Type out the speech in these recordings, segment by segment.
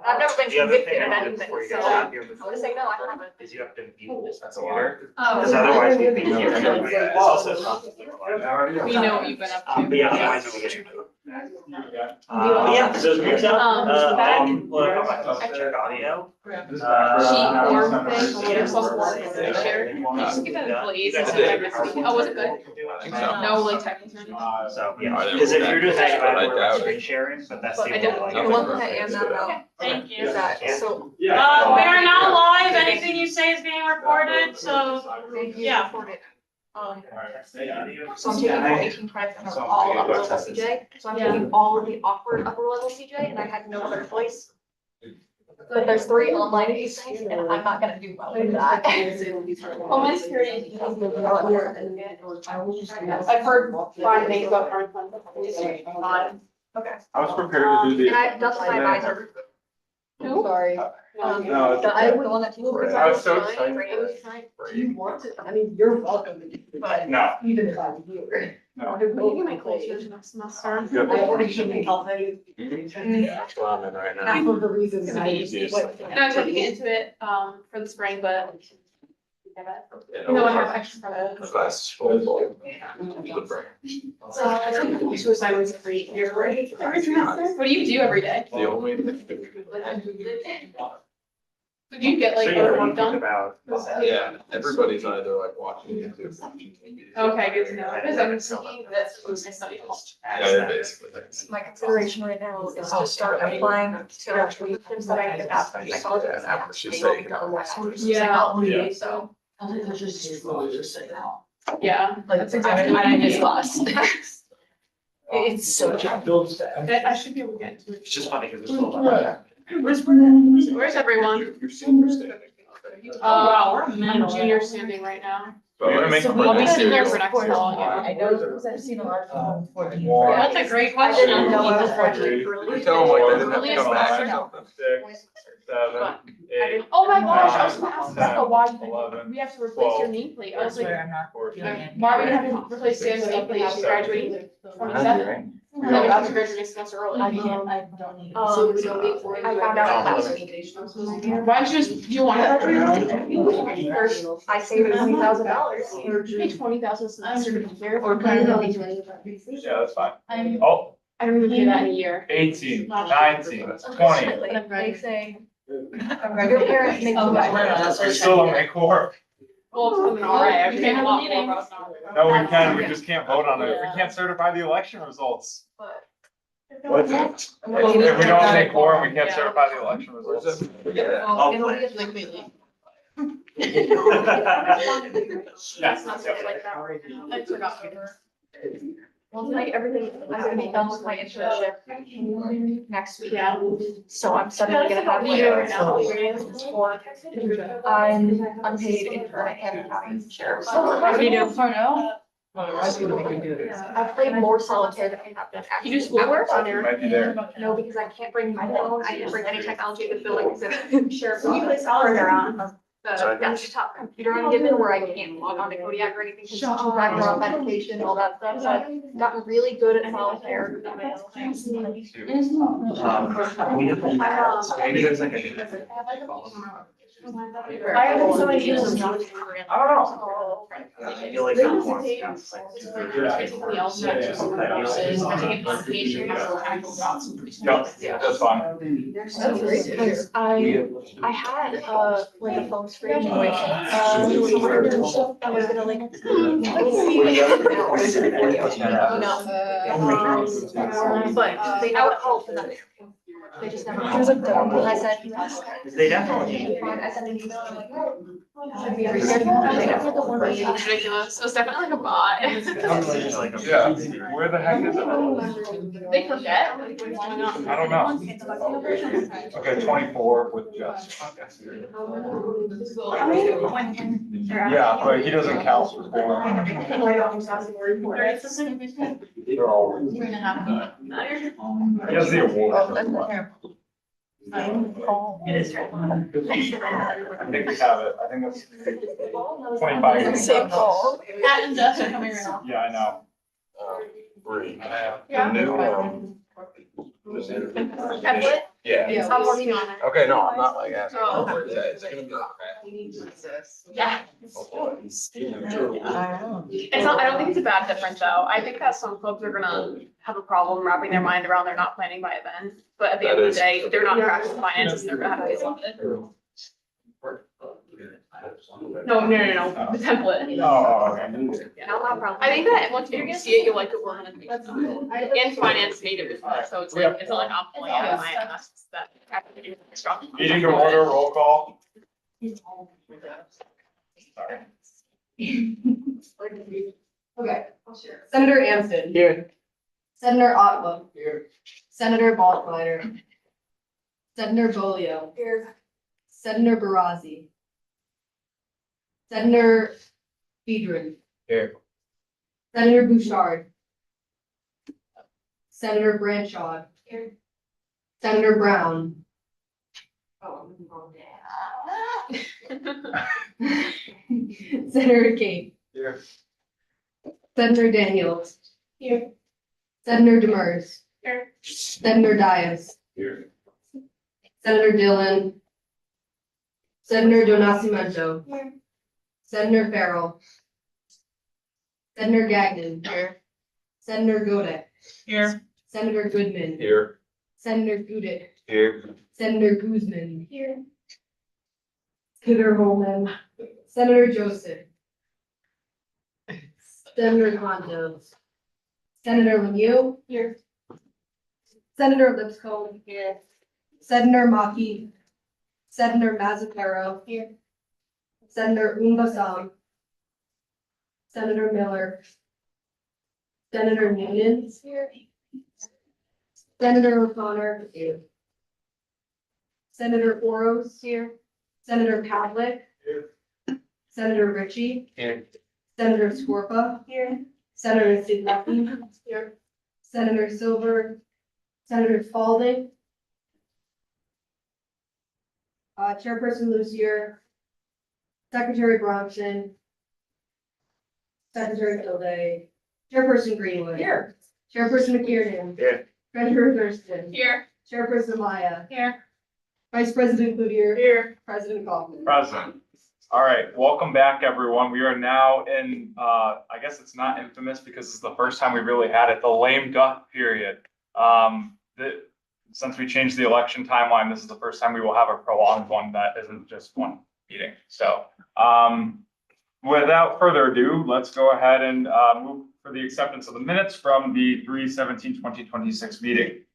I've never been The other thing convicted of I did anything, before you so got out here I'm gonna say no, I haven't. is you have to view this computer. Oh. Because otherwise you'd be here. It's also something. We know what you've been up to. But yeah, otherwise it would get you. Yeah, so it's good. Back. Well, I check audio. Sheet form thing, whatever software we share. You just get that employees and everything. Oh, was it good? I think so. No, like typing. So, yeah, because if you're doing that, I you have doubt screen it. sharing, but that's the I doubt only it. The one thing I am not about Thank you. is that, so. We are now live. Anything you say is being recorded, so yeah. So I'm taking all 18 credits and they're all upper level CJ, so I'm taking all of the awkward upper level CJ and I had no other choice. But there's 3 online of these things and I'm not gonna do well with that. Homeland Security. I've heard fine things about Parkland. Okay. I was prepared to do the. And I, that's my advisor. Who? Sorry. No, it's The okay. one that you. I was so excited. Do you want it? I mean, you're welcome to do it, but No, even if I'm here. no. Will you get my clothes next semester? Good. I already should be healthy. That's what I'm in right now. Half of the reason that I. Easiest. No, I was hoping to get into it, for the spring, but. You know, I have extra The credits. class is full. So I think suicide was every year, right? Every semester. What do you do every day? The only. Would you get like So your yeah, work you think done? about. Yeah, everybody's either like watching YouTube, watching TV. Okay, good to know. Because I'm thinking that's what I study hall. Yeah, basically. My consideration right now is to start applying to actually things that I get that from psychology. Yeah, she's saying, Yeah. So. Yeah, that's exactly what I did last. It's so tough. I should be able to get into it. It's just funny because it's a little. Where's everyone? Your senior standing. Wow, I'm junior standing right now. So I'm gonna make. I'll be senior for next fall, yeah. I know, because I've seen a lot of people before. That's a great I question. didn't know I was graduating We early. tell them like they didn't have to Really come back or smart. something. 6, 7, 8. Oh my gosh, I was gonna ask Becca why 11, we have to replace your nameplate. I was like, I'm not. 14. why are we having to replace Sam's nameplate? She's graduating 27. And then we have to graduate next semester early. I don't need. I found out last week. Why don't you just, do you want to graduate early? I saved $20,000. Pay 20,000 semester to be here. Or Yeah, that's fine. Oh, I don't even do that in a year. 18, 19, 20. They say, your parents make too much money. We still don't make core. Well, it's coming all right. I can a lot more, but it's not. No, we can, we just can't vote on it. We can't certify the election results. But What? If we don't make core, we can't certify the election Where's results. that? Yeah. I'll it'll play. be completely. Yes. Not stuff like that right now. I forgot. Well, like everything, I'm gonna be done with my internship next week. Yeah. So I'm suddenly gonna have What are you doing right like, I'm unpaid intern at Camden County Sheriff's. What do you do? Oh, I've played more solitaire than I have done actually. You do schoolwork? We might be there. No, because I can't bring my phone, I can't bring any technology to the building, because sheriff, when you play solitaire on the desktop computer I'm given where I can't log on to Kodiak or anything, because it's background authentication, all that stuff, so I've gotten really good at solitaire. We have. Maybe there's like a. I have so many emails. I don't know. I feel like I'm more. Yeah. Basically, all sections of the uses, I take application, I have actual dots and pretty Yep, stuff. that's fine. Because I had like a phone screen with I was gonna like. No. But they never called for that. They just never called. And I said, They definitely. I sent an email, I'm like, oh. Should be rescheduled. They never the one. It's ridiculous. So it's definitely like a bot. It's like a- Yeah, where the heck is it? They forget. I don't know. Okay, 24 with Jess. Yeah, but he doesn't count for four. They're all. He has the award. It is right. I think we have it. I think it's 25. Same call. Pat and Jess are coming around. Yeah, I know. Bree. Yeah. The new, Template? Yeah. Yeah. I'm working on it. Okay, no, I'm not like asking. Oh. Is it gonna be like Yeah. that? It's not, I don't think it's a bad difference though. I think that some folks are gonna have a problem wrapping their mind around they're not planning by event. But at the end of the day, they're not tracking finances, they're gonna have to solve it. No, the template. Oh, okay. Yeah, no problem. I think that once you're gonna see it, you'll like it 100%. And finance made it before, so it's like, it's not like I'm pulling out of my ass, it's that. I have to do the strong. Meeting to order, roll call. Okay. Senator Anson. Here. Senator Otto. Here. Senator Baldwiner. Senator Bolio. Here. Senator Barazzi. Senator Bedrin. Here. Senator Bouchard. Senator Branchard. Here. Senator Brown. Senator Kate. Here. Senator Daniels. Here. Senator Demers. Here. Senator Dias. Here. Senator Dillon. Senator Donacimento. Here. Senator Farrell. Senator Gagnon. Here. Senator Godek. Here. Senator Goodman. Here. Senator Gudick. Here. Senator Guzman. Here. Senator Holman. Senator Joseph. Senator Hondo. Senator Lemieux. Here. Senator Lipscomb. Here. Senator Maki. Senator Mazzucaro. Here. Senator Umbasam. Senator Miller. Senator Noonan. Here. Senator O'Connor. Here. Senator Oros. Here. Senator Pavlik. Here. Senator Ritchie. Here. Senator Scorpa. Here. Senator Sidlecki. Here. Senator Silver. Senator Spalding. Chairperson Lucier. Secretary Bronson. Secretary Kilday. Chairperson Greenwood. Here. Chairperson McKiernan. Here. Treasurer Thurston. Here. Chairperson Maya. Here. Vice President Cloutier. Here. President Kaufmann. Present. All right, welcome back, everyone. We are now in, I guess it's not infamous because it's the first time we really had it, the lame duck period. Since we changed the election timeline, this is the first time we will have a prolonged one that isn't just one meeting. So, without further ado, let's go ahead and move for the acceptance of the minutes from the 3/17/2026 meeting.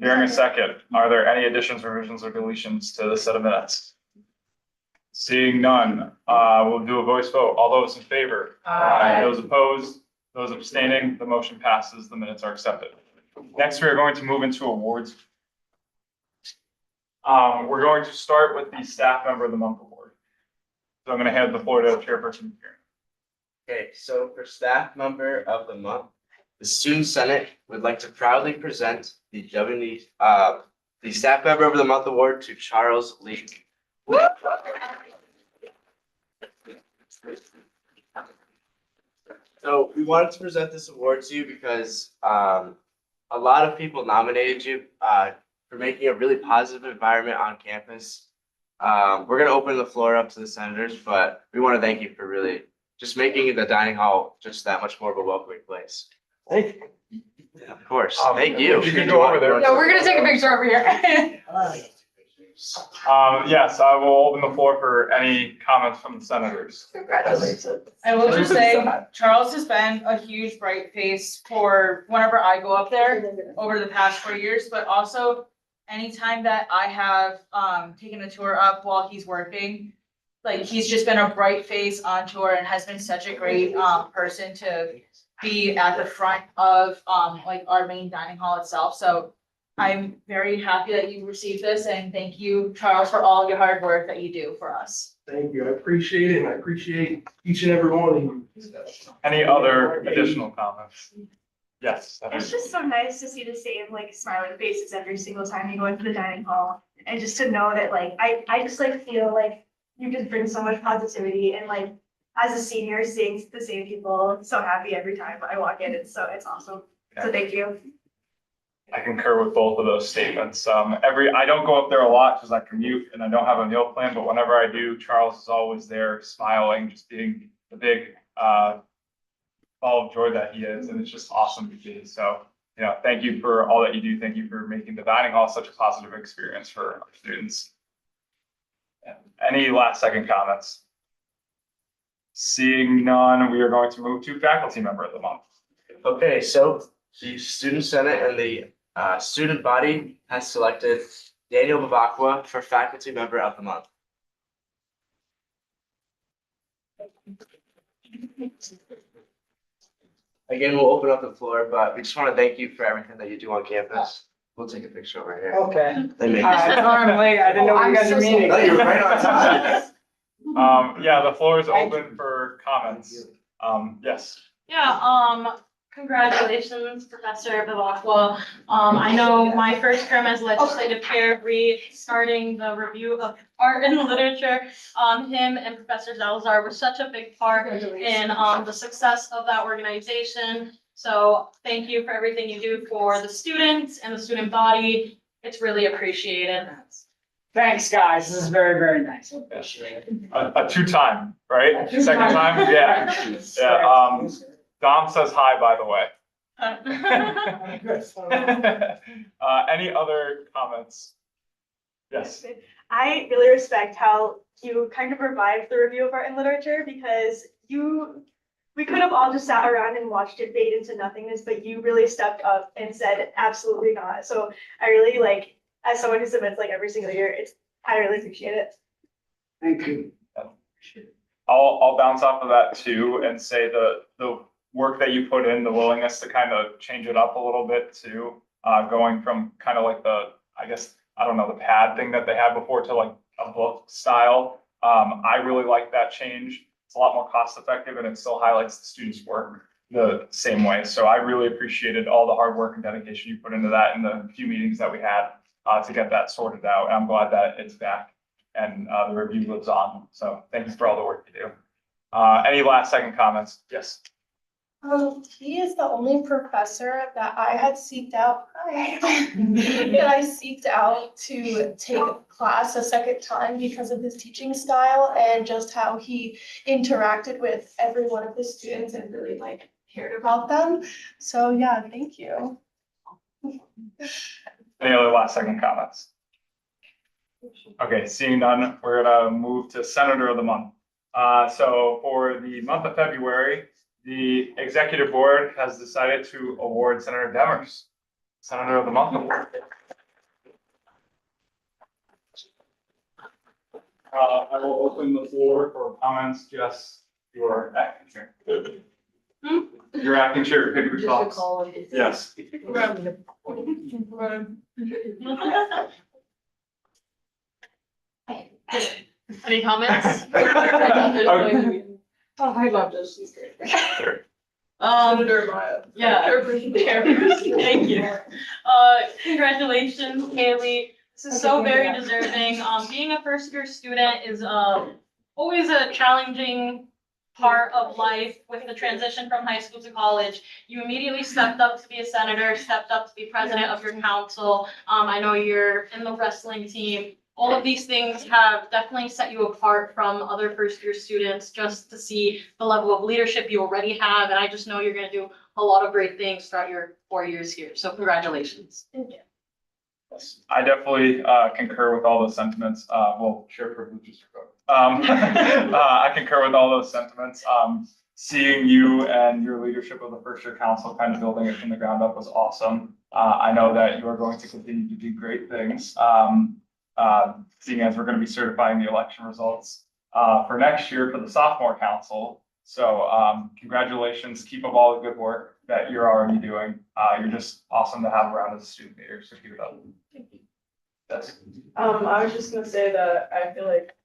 Hearing a second, are there any additions, revisions, or deletions to the set of minutes? Seeing none, we'll do a voice vote. All those in favor? Aye. Those opposed? Those abstaining? The motion passes. The minutes are accepted. Next, we are going to move into awards. We're going to start with the staff member of the month award. So I'm going to hand the floor to Chairperson here. Okay, so for staff member of the month, the Student Senate would like to proudly present the the staff member of the month award to Charles Lee. So we wanted to present this award to you because a lot of people nominated you for making a really positive environment on campus. We're gonna open the floor up to the senators, but we want to thank you for really just making the dining hall just that much more of a welcoming place. Thank you. Yeah, of course. Thank you. You can go over there. Yeah, we're gonna take a picture over here. Yes, I will open the floor for any comments from the senators. Congratulations. I will just say, Charles has been a huge bright face for whenever I go up there over the past 4 years, but also anytime that I have taken a tour up while he's working, like he's just been a bright face on tour and has been such a great person to be at the front of like our main dining hall itself. So I'm very happy that you received this, and thank you, Charles, for all your hard work that you do for us. Thank you. I appreciate it. And I appreciate each and every one of you. Any other additional comments? Yes. It's just so nice to see the same like smiling faces every single time you go into the dining hall. And just to know that like I just like feel like you just bring so much positivity, and like as a senior seeing the same people so happy every time I walk in, it's awesome. So thank you. I concur with both of those statements. I don't go up there a lot because I commute and I don't have a meal plan, but whenever I do, Charles is always there smiling, just being the big, ball of joy that he is, and it's just awesome to see. So, thank you for all that you do. Thank you for making the dining hall such a positive experience for our students. Any last second comments? Seeing none, we are going to move to faculty member of the month. Okay, so the student senate and the student body has selected Daniel Bavacqua for faculty member of the month. Again, we'll open up the floor, but we just want to thank you for everything that you do on campus. We'll take a picture over here. Okay. They make- I'm late. I didn't know you guys were meeting. No, you're right on time. Yeah, the floor is open for comments. Yes. Yeah, congratulations, Professor Bavacqua. I know my first term as legislative chair, restarting the review of art and literature, him and Professor Zalazar were such a big part in the success of that organization. So thank you for everything you do for the students and the student body. It's really appreciated. Thanks, guys. This is very, very nice. A two-time, right? A two-time. Second time? Yeah. Yeah, Dom says hi, by the way. Any other comments? Yes. I really respect how you kind of revived the review of art and literature because we could have all just sat around and watched it fade into nothingness, but you really stepped up and said absolutely not. So I really as someone who submits every single year, I really appreciate it. Thank you. I'll bounce off of that too and say the work that you put in, the willingness to kind of change it up a little bit too, going from kind of the pad thing that they had before to a book style. I really like that change. It's a lot more cost effective and it still highlights the students' work the same way. So I really appreciated all the hard work and dedication you put into that in the few meetings that we had to get that sorted out. And I'm glad that it's back and the review lives on. So thank you for all the work you do. Any last second comments? Yes. He is the only professor that I had seeked out, that I seeked out to take class a second time because of his teaching style and just how he interacted with every one of the students and really cared about them. So yeah, thank you. Any other last second comments? Okay, seeing none, we're gonna move to Senator of the Month. So for the month of February, the executive board has decided to award Senator Demers Senator of the Month award. I will open the floor for comments. Jess, your acting chair. Your acting chair, pick your thoughts. Yes. Any comments? Okay. Oh, I love this. She's great. Yeah, chairperson, thank you. Congratulations, Kaylee. This is so very deserving. Being a first year student is always a challenging part of life with the transition from high school to college. You immediately stepped up to be a senator, stepped up to be president of your council. I know you're in the wrestling team. All of these things have definitely set you apart from other first year students, just to see the level of leadership you already have. And I just know you're going to do a lot of great things throughout your 4 years here. So congratulations. Thank you. I definitely concur with all those sentiments. Well, share privileges. I concur with all those sentiments. Seeing you and your leadership of the first year council kind of building it from the ground up was awesome. I know that you are going to continue to do great things. Seeing as we're going to be certifying the election results for next year for the sophomore council. So congratulations, keep up all the good work that you're already doing. You're just awesome to have around as a student leader, so keep it up. Yes. I was just gonna say that I feel like,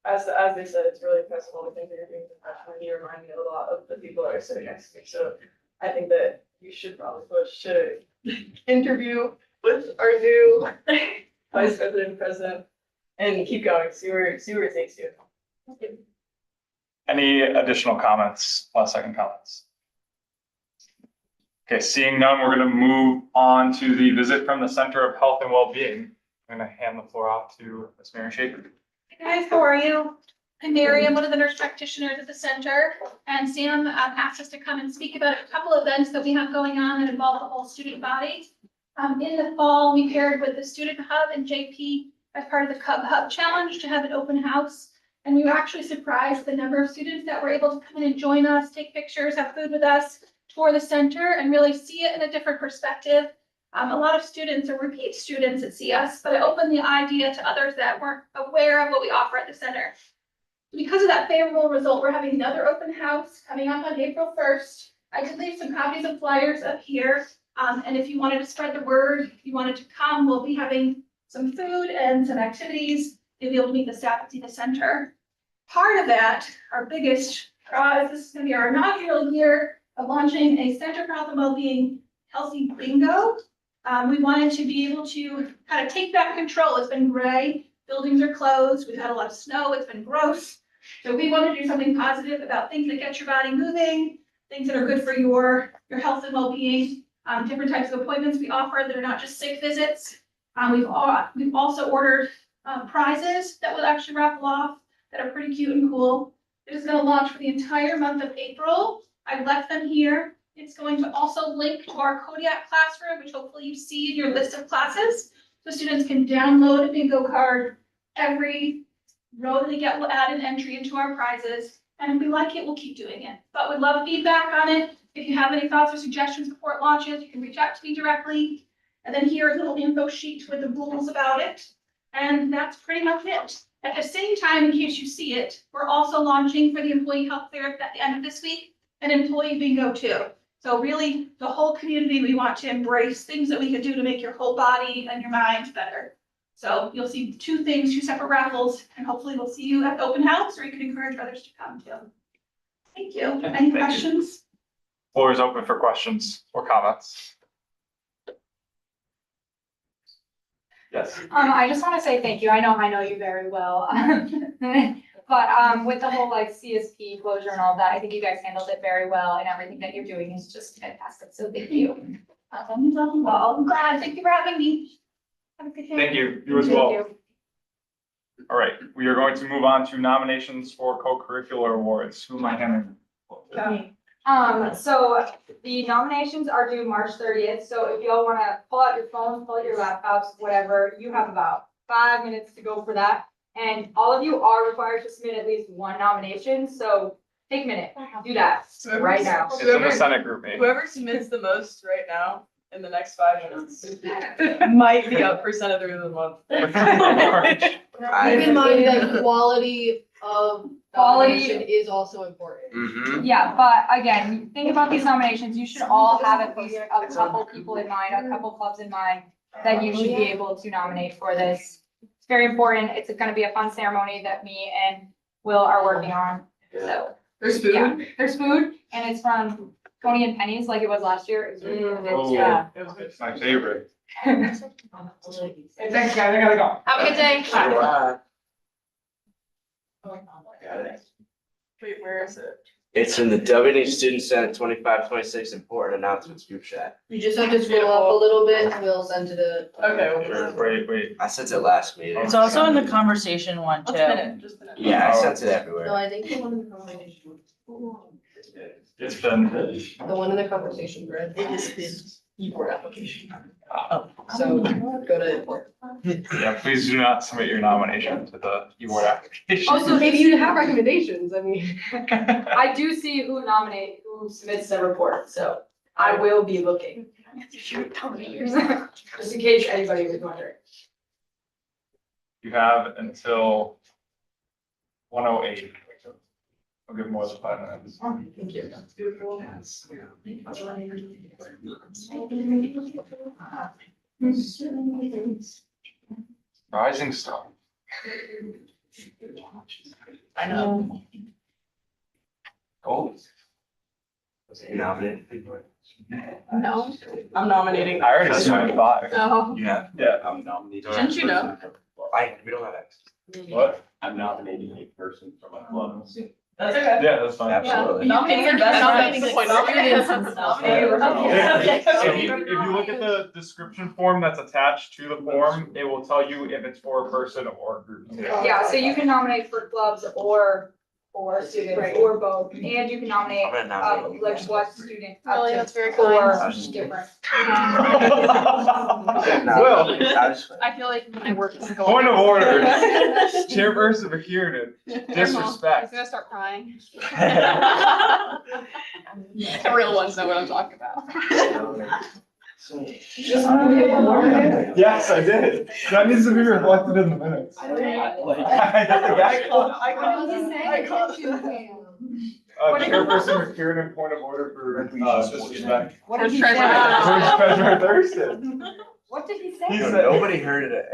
as they said, it's really impressive all the things that you're doing for freshman. You remind me a lot of the people that are sitting next to me. So I think that you should probably push to interview with our new vice president, president, and keep going. See where it takes you. Thank you. Any additional comments, last second comments? Okay, seeing none, we're gonna move on to the visit from the Center of Health and Wellbeing. I'm gonna hand the floor off to Ms. Mary Shaker. Hey guys, how are you? I'm Mary, I'm one of the nurse practitioners at the center, and Sam asked us to come and speak about a couple events that we have going on that involve the whole student body. In the fall, we paired with the Student Hub and JP as part of the Cub Hub Challenge to have an open house. And we were actually surprised the number of students that were able to come in and join us, take pictures, have food with us, tour the center, and really see it in a different perspective. A lot of students are repeat students that see us, but it opened the idea to others that weren't aware of what we offer at the center. Because of that favorable result, we're having another open house coming up on April 1st. I did leave some copies of flyers up here. And if you wanted to spread the word, if you wanted to come, we'll be having some food and some activities. You'll be able to meet the staff at the center. Part of that, our biggest prize, this is going to be our inaugural year of launching a Center for Health and Wellbeing Healthy Bingo. We wanted to be able to kind of take back control. It's been gray, buildings are closed, we've had a lot of snow, it's been gross. So we want to do something positive about things that get your body moving, things that are good for your health and well-being, different types of appointments we offer that are not just sick visits. We've also ordered prizes that will actually raffle off that are pretty cute and cool. It is going to launch for the entire month of April. I've left them here. It's going to also link to our Kodiak classroom, which hopefully you see in your list of classes. So students can download a bingo card. Every row that they get will add an entry into our prizes. And if we like it, we'll keep doing it. But we'd love feedback on it. If you have any thoughts or suggestions before it launches, you can reach out to me directly. And then here is a little info sheet with the rules about it. And that's pretty much it. At the same time, in case you see it, we're also launching for the employee health fair at the end of this week, an employee bingo too. So really, the whole community, we want to embrace things that we can do to make your whole body and your mind better. So you'll see two things, two separate raffles, and hopefully we'll see you at the open house, or you can encourage others to come too. Thank you. Any questions? Floor is open for questions or comments. Yes. I just want to say thank you. I know you very well. But with the whole like CSP closure and all that, I think you guys handled it very well, and everything that you're doing is just fantastic. So thank you. Well, I'm glad. Thank you for having me. Have a good day. Thank you. You as well. All right, we are going to move on to nominations for co-curricular awards. Who am I handing? So the nominations are due March 30th. So if y'all want to pull out your phones, pull out your laptops, whatever, you have about 5 minutes to go for that. And all of you are required to submit at least one nomination. So take a minute, do that right now. It's in the Senate group meeting. Whoever submits the most right now in the next 5 minutes might be up for Senator of the Month. Keep in mind that quality of nomination is also important. Mm-hmm. Yeah, but again, think about these nominations. You should all have at least a couple people in mind, a couple clubs in mind that you should be able to nominate for this. It's very important. It's going to be a fun ceremony that me and Will are working on. So There's food. yeah, there's food, and it's from Tony and Penny's like it was last year. It was really good. Oh, Yeah. it's my favorite. Hey, thanks, guys. I gotta go. Have a good day. Wait, where is it? It's in the WNH Student Senate 25-26 important announcements group chat. You just have to scroll up a little bit and we'll send to the. Okay. Wait. I sent it last meeting. It's also in the conversation one too. Just a minute. Yeah, I sent it No, everywhere. I think the one in the conversation. It's been. The one in the conversation grid. It is his keyboard application. So go to. Yeah, please do not submit your nomination to the keyboard application. Also, if you have recommendations, I mean. I do see who submits the report, so I will be looking. Just in case anybody was wondering. You have until 1:08. I'll give more than 5 minutes. Thank you. Rising Star. I know. Gold. Was you nominated? No, I'm nominating. I already submitted 5. No. You have? Yeah. I'm nominating. Didn't you know? We don't have access. What? I'm nominating a person from a club. That's okay. Yeah, that's fine. Absolutely. Nominating your best Nominating friends. the point of Students and stuff. If you look at the description form that's attached to the form, it will tell you if it's for a person or a group. Yeah, so you can nominate for clubs or students or both, and you can nominate, I'm gonna nominate you. like what student up Really, to that's very four kind. different. Well, I feel like my work is going. point of order, Chairperson McKiernan, disrespect. He's gonna start crying. The real ones know what I'm talking about. Yes, I did. That needs to be reflected in the minutes. Chairperson McKiernan, point of order for disrespect. What did he say? Treasurer Thurston. What did he He say? said- Nobody heard it.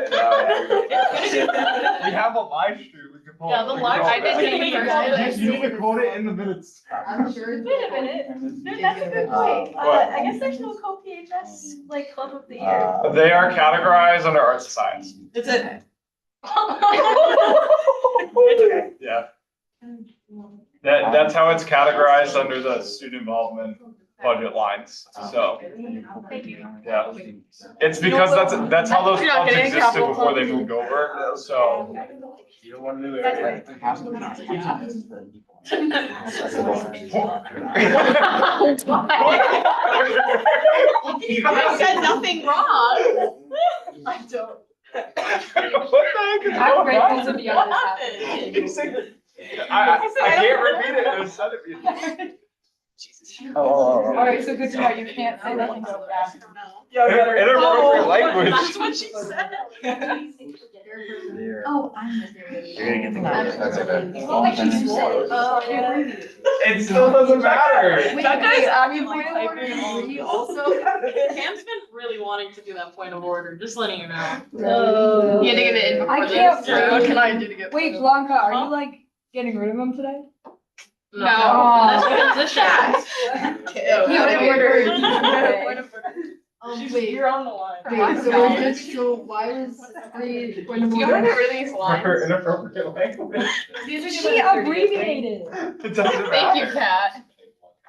We have a live stream, we can pull. Yeah, the we can live- pull I it did back. think You need to quote it in the minutes. I'm sure. Wait a minute, that's a good point. What? I guess there's no co-PHS like club of the year. They are categorized under arts and science. It's a. Yeah. That's how it's categorized under the student involvement budget lines, so, Thank you. yeah. It's because that's how those You're not clubs getting a existed capital before they fund. moved over, so. You don't wanna do it. I said nothing wrong. I don't. What the heck is I'm going grateful on? to be on this happening. I can't repeat it, it was said it. Alright, so good to know you can't say nothing so bad. Inappropriate language. That's what she said. Oh, I'm. You're gonna get the credit, that's okay. It still doesn't matter. That guy's actually Point of order typing. three also. Cam's been really wanting to do that point of order, just letting you know. You had to get it in before I the. can't- What can I do to get? Wait, Blanca, are you like getting rid of him today? No, Oh. that's transition. Point of order. Point of Wait. You're on the line. Wait, so why was three point of order? You gotta get rid of these lines. For inappropriate language. She abbreviated. It doesn't Thank matter. you, Kat.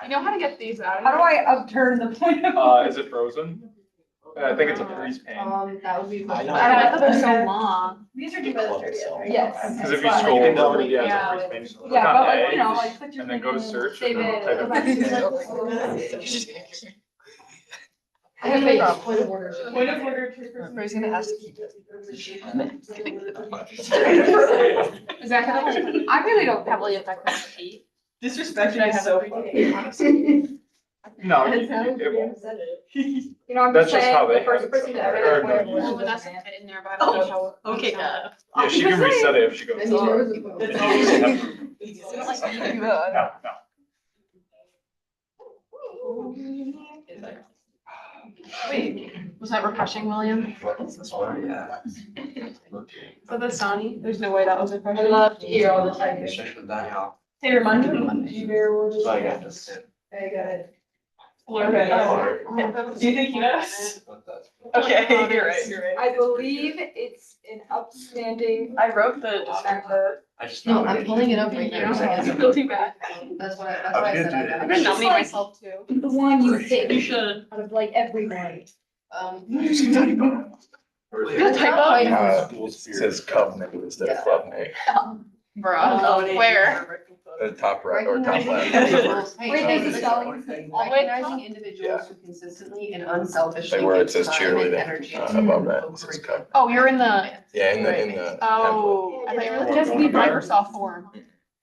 You know how to get these out of How do here? I upturn the point of? Is it frozen? I think it's a freeze pane. That would be. I know. I thought they're so long. These are due by the 30th, right? Yes. Because if you scroll over, yeah, Yeah. it's a freeze pane. Yeah, Click on but like, A, you know, like put your. and then go to thing in, search save and then it, type go back to it. I have a point of order. Point of order. Everybody's gonna ask to keep it. Is that gonna? I really don't. Heavily affect my feet. Disrespecting is so funny. No, it won't. You know, I'm That's just just how saying, they the first have it. person to ever get a point of Well, order. Vanessa put it in there, but I don't know how. Okay, Kat. Yeah, she can reset it if she goes. I mean, there was a vote. I don't like you do that. No, no. Wait, was that refreshing, William? What's this one? Yeah. Is that the Sony? There's no way that was I refreshing. love to hear all the time. Check with Danielle. Hey, remind me. So I got this. I got it. Okay. Do you think he knows? Okay, you're right, you're right. I believe it's an upstanding. I wrote the December. I just. No, I'm pulling it up right now. I feel too bad. That's why I said I got I'm it. gonna nominate myself too. The one you You pick should. out of like everyone. It says Covenant instead of Club name. Bruh, where? The top right or top left. Wait, there's a spelling. Recognizing individuals who consistently and unselfishly. Like where it give says time and cheerleading, energy above that, to it says Covenant. Oh, you're in the, Yeah, in the. oh, I thought you were just leave Microsoft form.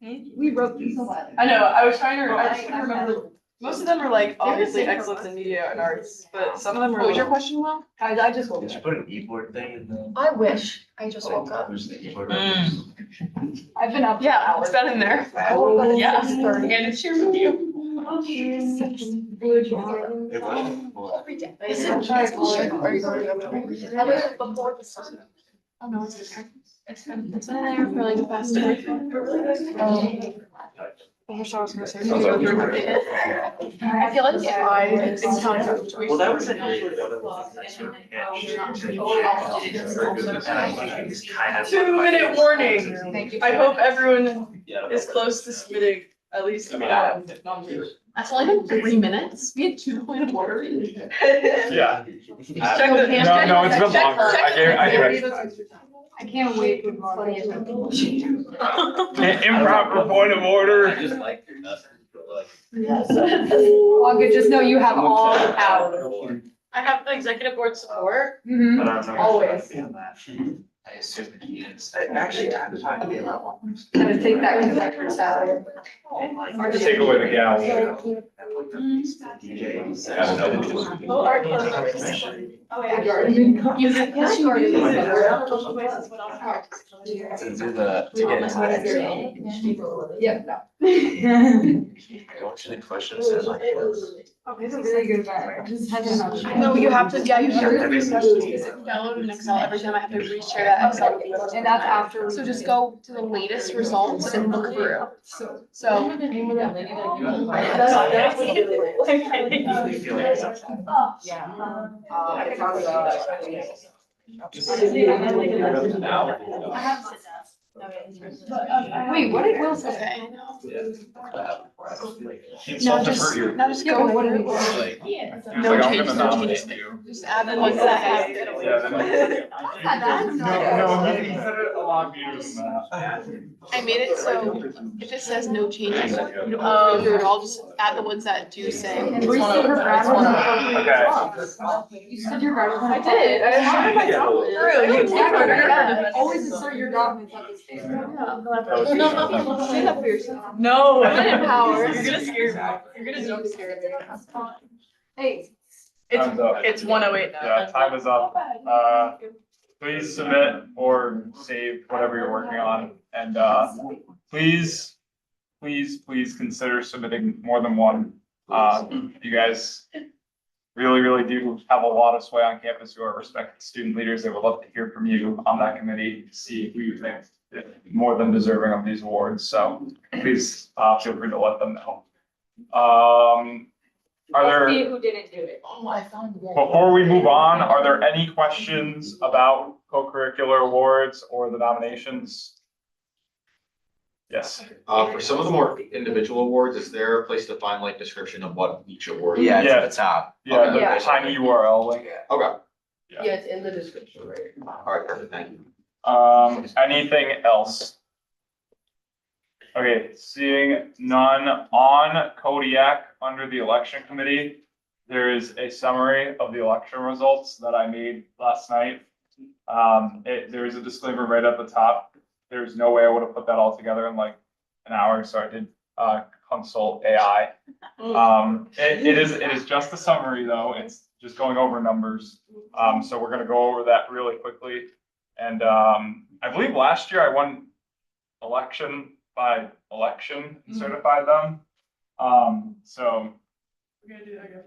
We wrote these a lot. I know, I was trying to remember, most of them are like obviously excellence in media and arts, but some of them are. What was your question, Will? I just Did you put an e-board thing in the? I wish, I just woke up. Where's the e-board? I've been up. for Yeah, hours. it's been in there. I woke up at Yeah, 6:30. and it's here with you. It was. Every day. Is it trying to check? Are you going up? Before the sun. Oh, no, it's in there. It's been in there for like the past 2 weeks. I was gonna say. Sounds like- I feel like if I encounter a situation. Well, that was like actually one of the things that kind of. 2-minute warning. Thank you. I hope everyone is close to submitting at least. I mean, I have That's only been 3 minutes. We had 2 point of order. Yeah. Check the. No, it's been longer. I gave it. I can't wait for funny. Improper point of order. Wonka, just know you have all the power. I have executive board support. Mhm. But I don't know. Always. I assume he is. Actually, at the time. Gonna take that conductor salary. Take away the gal. Oh, our Oh, yeah. You have yes, you To do the, to get into that. Yeah, no. Go to the questions and like. Okay, it's a really good bet. Just had to. No, you have to, yeah, you have to download an Excel every time I have to reshare that Excel. And that's after. So just go to the latest results and look through. So. Wait, what did Will say? Okay. Now Now just Yeah, go but what did through. he say? No I'm changes, gonna no nominate changes. you. Just add the ones that have. Yeah, then. No, he said it a lot better than that. I made it so if it says no changes, you don't have to go through it all, just add the ones that do say. And we said her grad was Okay. You said your grad was. I did. I started my document. Always insert your documents at this stage. No, say that for yourself. No. I'm not empowered. You're gonna scare me. You're gonna jump scare me. Hey. Time's up. It's 1:08 now. Yeah, time is up. Please submit or save whatever you're working on. And, please consider submitting more than one. You guys really do have a lot of sway on campus. You are respected student leaders. They would love to hear from you on that committee, see who you think is more than deserving of these awards. So please, feel free to let them know. Are there? See who didn't do it. Oh, I found it. Before we move on, are there any questions about co-curricular awards or the nominations? Yes. For some of the more individual awards, is there a place to find like description of what each award? Yeah, it's Yeah. at the top. Yeah, Yeah. the tiny URL link. Okay, Yeah. Yeah, it's in the description, right? all right, perfect, thank you. Anything else? Okay, seeing none on Kodiak under the election committee, there is a summary of the election results that I made last night. There is a disclaimer right at the top. There's no way I would have put that all together in like an hour, so I did consult AI. It is just a summary though. It's just going over numbers. So we're gonna go over that really quickly. And I believe last year I won election by election and certified them. So We're gonna do that again.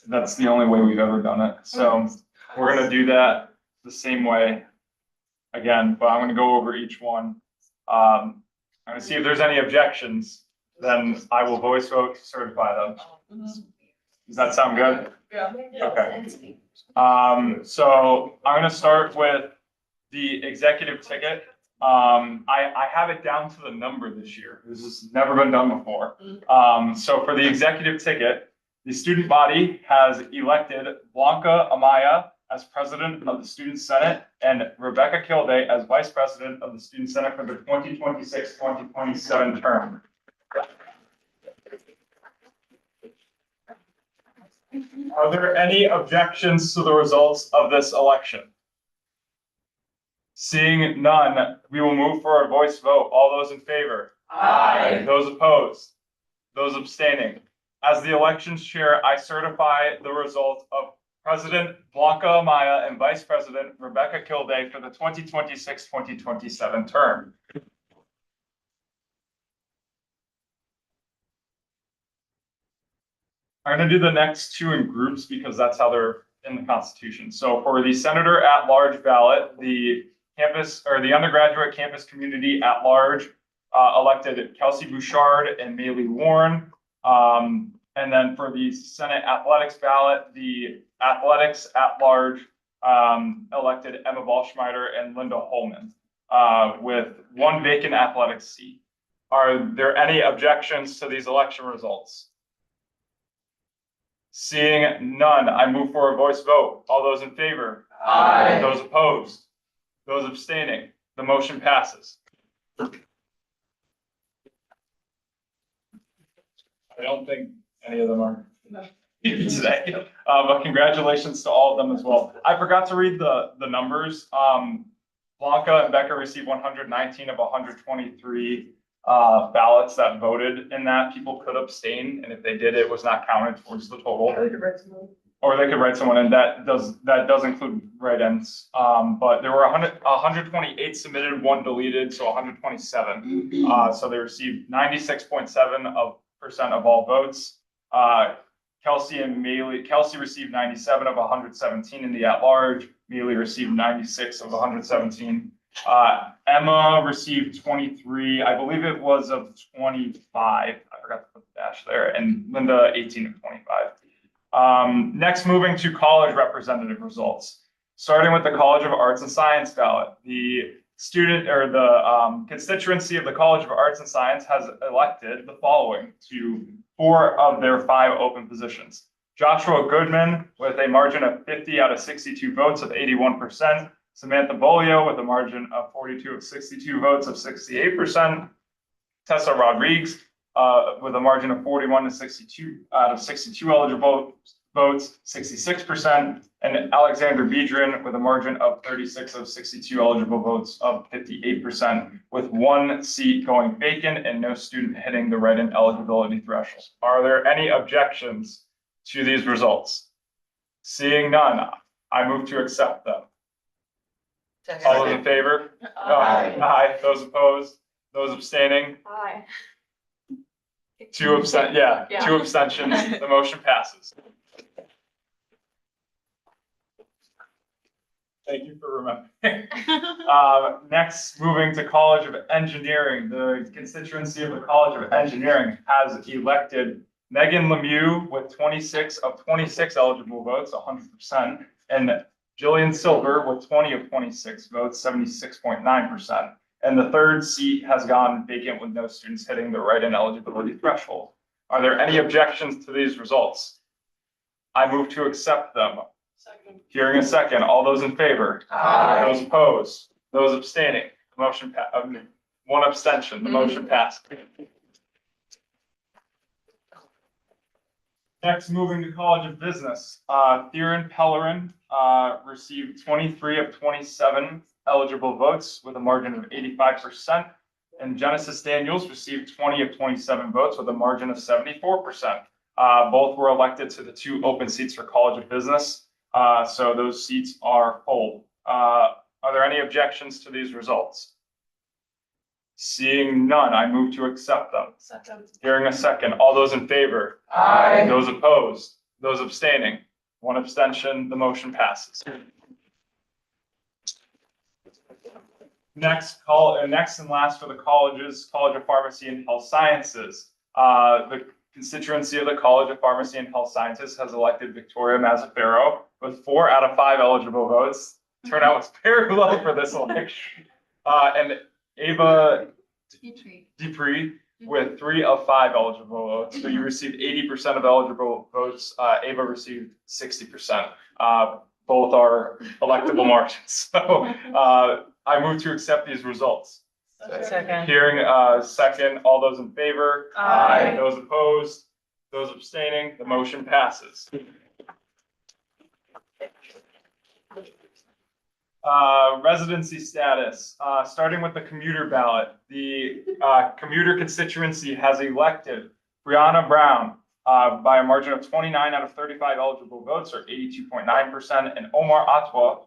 that's the only way we've ever done it. So we're gonna do that the same way again, but I'm gonna go over each one. I'm gonna see if there's any objections, then I will voice vote to certify them. Does that sound good? Yeah. Okay. So I'm gonna start with the executive ticket. I have it down to the number this year. This has never been done before. So for the executive ticket, the student body has elected Blanca Amaya as president of the Student Senate and Rebecca Kilday as vice president of the Student Senate for the 2026-2027 term. Are there any objections to the results of this election? Seeing none, we will move for a voice vote. All those in favor? Aye. Those opposed? Those abstaining? As the elections chair, I certify the result of President Blanca Amaya and Vice President Rebecca Kilday for the 2026-2027 term. I'm going to do the next two in groups because that's how they're in the Constitution. So for the Senator at Large ballot, the campus or the undergraduate campus community at large elected Kelsey Bouchard and Maylee Warren. And then for the Senate athletics ballot, the athletics at large elected Emma Ballschmider and Linda Holman with one vacant athletics seat. Are there any objections to these election results? Seeing none, I move for a voice vote. All those in favor? Aye. Those opposed? Those abstaining? The motion passes. I don't think any of them are here today, but congratulations to all of them as well. I forgot to read the numbers. Blanca and Becca received 119 of 123 ballots that voted in that. People could abstain, and if they did, it was not counted towards the total. Or they could write someone in. That does include write-ins. But there were 128 submitted, one deleted, so 127. So they received 96.7% of all votes. Kelsey received 97 of 117 in the at-large. Maylee received 96 of 117. Emma received 23, I believe it was of 25. I forgot to put the dash there. And Linda, 18 of 25. Next, moving to college representative results. Starting with the College of Arts and Science ballot. The constituency of the College of Arts and Science has elected the following to 4 of their 5 open positions. Joshua Goodman with a margin of 50 out of 62 votes of 81%. Samantha Bolio with a margin of 42 of 62 votes of 68%. Tessa Rodriguez with a margin of 41 to 62 out of 62 eligible votes, 66%. And Alexander Bedrin with a margin of 36 of 62 eligible votes of 58%, with 1 seat going vacant and no student hitting the write-in eligibility threshold. Are there any objections to these results? Seeing none, I move to accept them. All those in favor? Aye. Aye. Those opposed? Those abstaining? Aye. 2 abstentions. The motion passes. Thank you for remembering. Next, moving to College of Engineering. The constituency of the College of Engineering has elected Megan Lemieux with 26 of 26 eligible votes, 100%, and Jillian Silver with 20 of 26 votes, 76.9%. And the third seat has gone vacant with no students hitting the write-in eligibility threshold. Are there any objections to these results? I move to accept them. Second. Hearing a second, all those in favor? Aye. Those opposed? Those abstaining? Motion one abstention, the motion passed. Next, moving to College of Business. Theron Pellerin received 23 of 27 eligible votes with a margin of 85%. And Genesis Daniels received 20 of 27 votes with a margin of 74%. Both were elected to the 2 open seats for College of Business. So those seats are full. Are there any objections to these results? Seeing none, I move to accept them. Second. Hearing a second, all those in favor? Aye. Those opposed? Those abstaining? 1 abstention, the motion passes. Next and last for the colleges, College of Pharmacy and Health Sciences. The constituency of the College of Pharmacy and Health Sciences has elected Victoria Mazzaferro with 4 out of 5 eligible votes. Turnout was very low for this election. And Ava Dupree with 3 of 5 eligible votes. So you received 80% of eligible votes. Ava received 60%. Both are electable margins. So I move to accept these results. Second. Hearing second, all those in favor? Aye. Those opposed? Those abstaining? The motion passes. Residency status, starting with the commuter ballot. The commuter constituency has elected Brianna Brown by a margin of 29 out of 35 eligible votes, or 82.9%, and Omar Atwa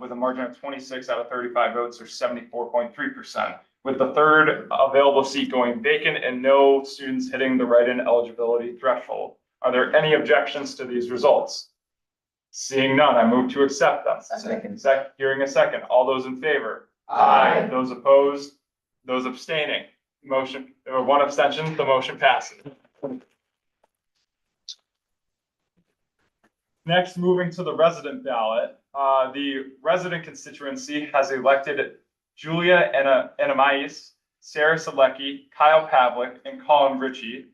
with a margin of 26 out of 35 votes, or 74.3%, with the third available seat going vacant and no students hitting the write-in eligibility threshold. Are there any objections to these results? Seeing none, I move to accept them. Hearing a second, all those in favor? Aye. Those opposed? Those abstaining? One abstention, the motion passes. Next, moving to the resident ballot, the resident constituency has elected Julia Anamais, Sarah Selecki, Kyle Pavlik, and Colin Ritchie.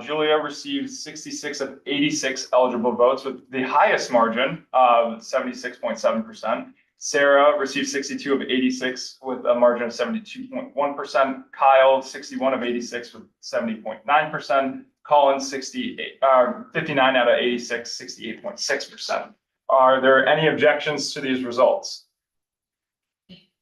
Julia received 66 of 86 eligible votes with the highest margin of 76.7%. Sarah received 62 of 86 with a margin of 72.1%. Kyle, 61 of 86 with 70.9%. Colin, 59 out of 86, 68.6%. Are there any objections to these results?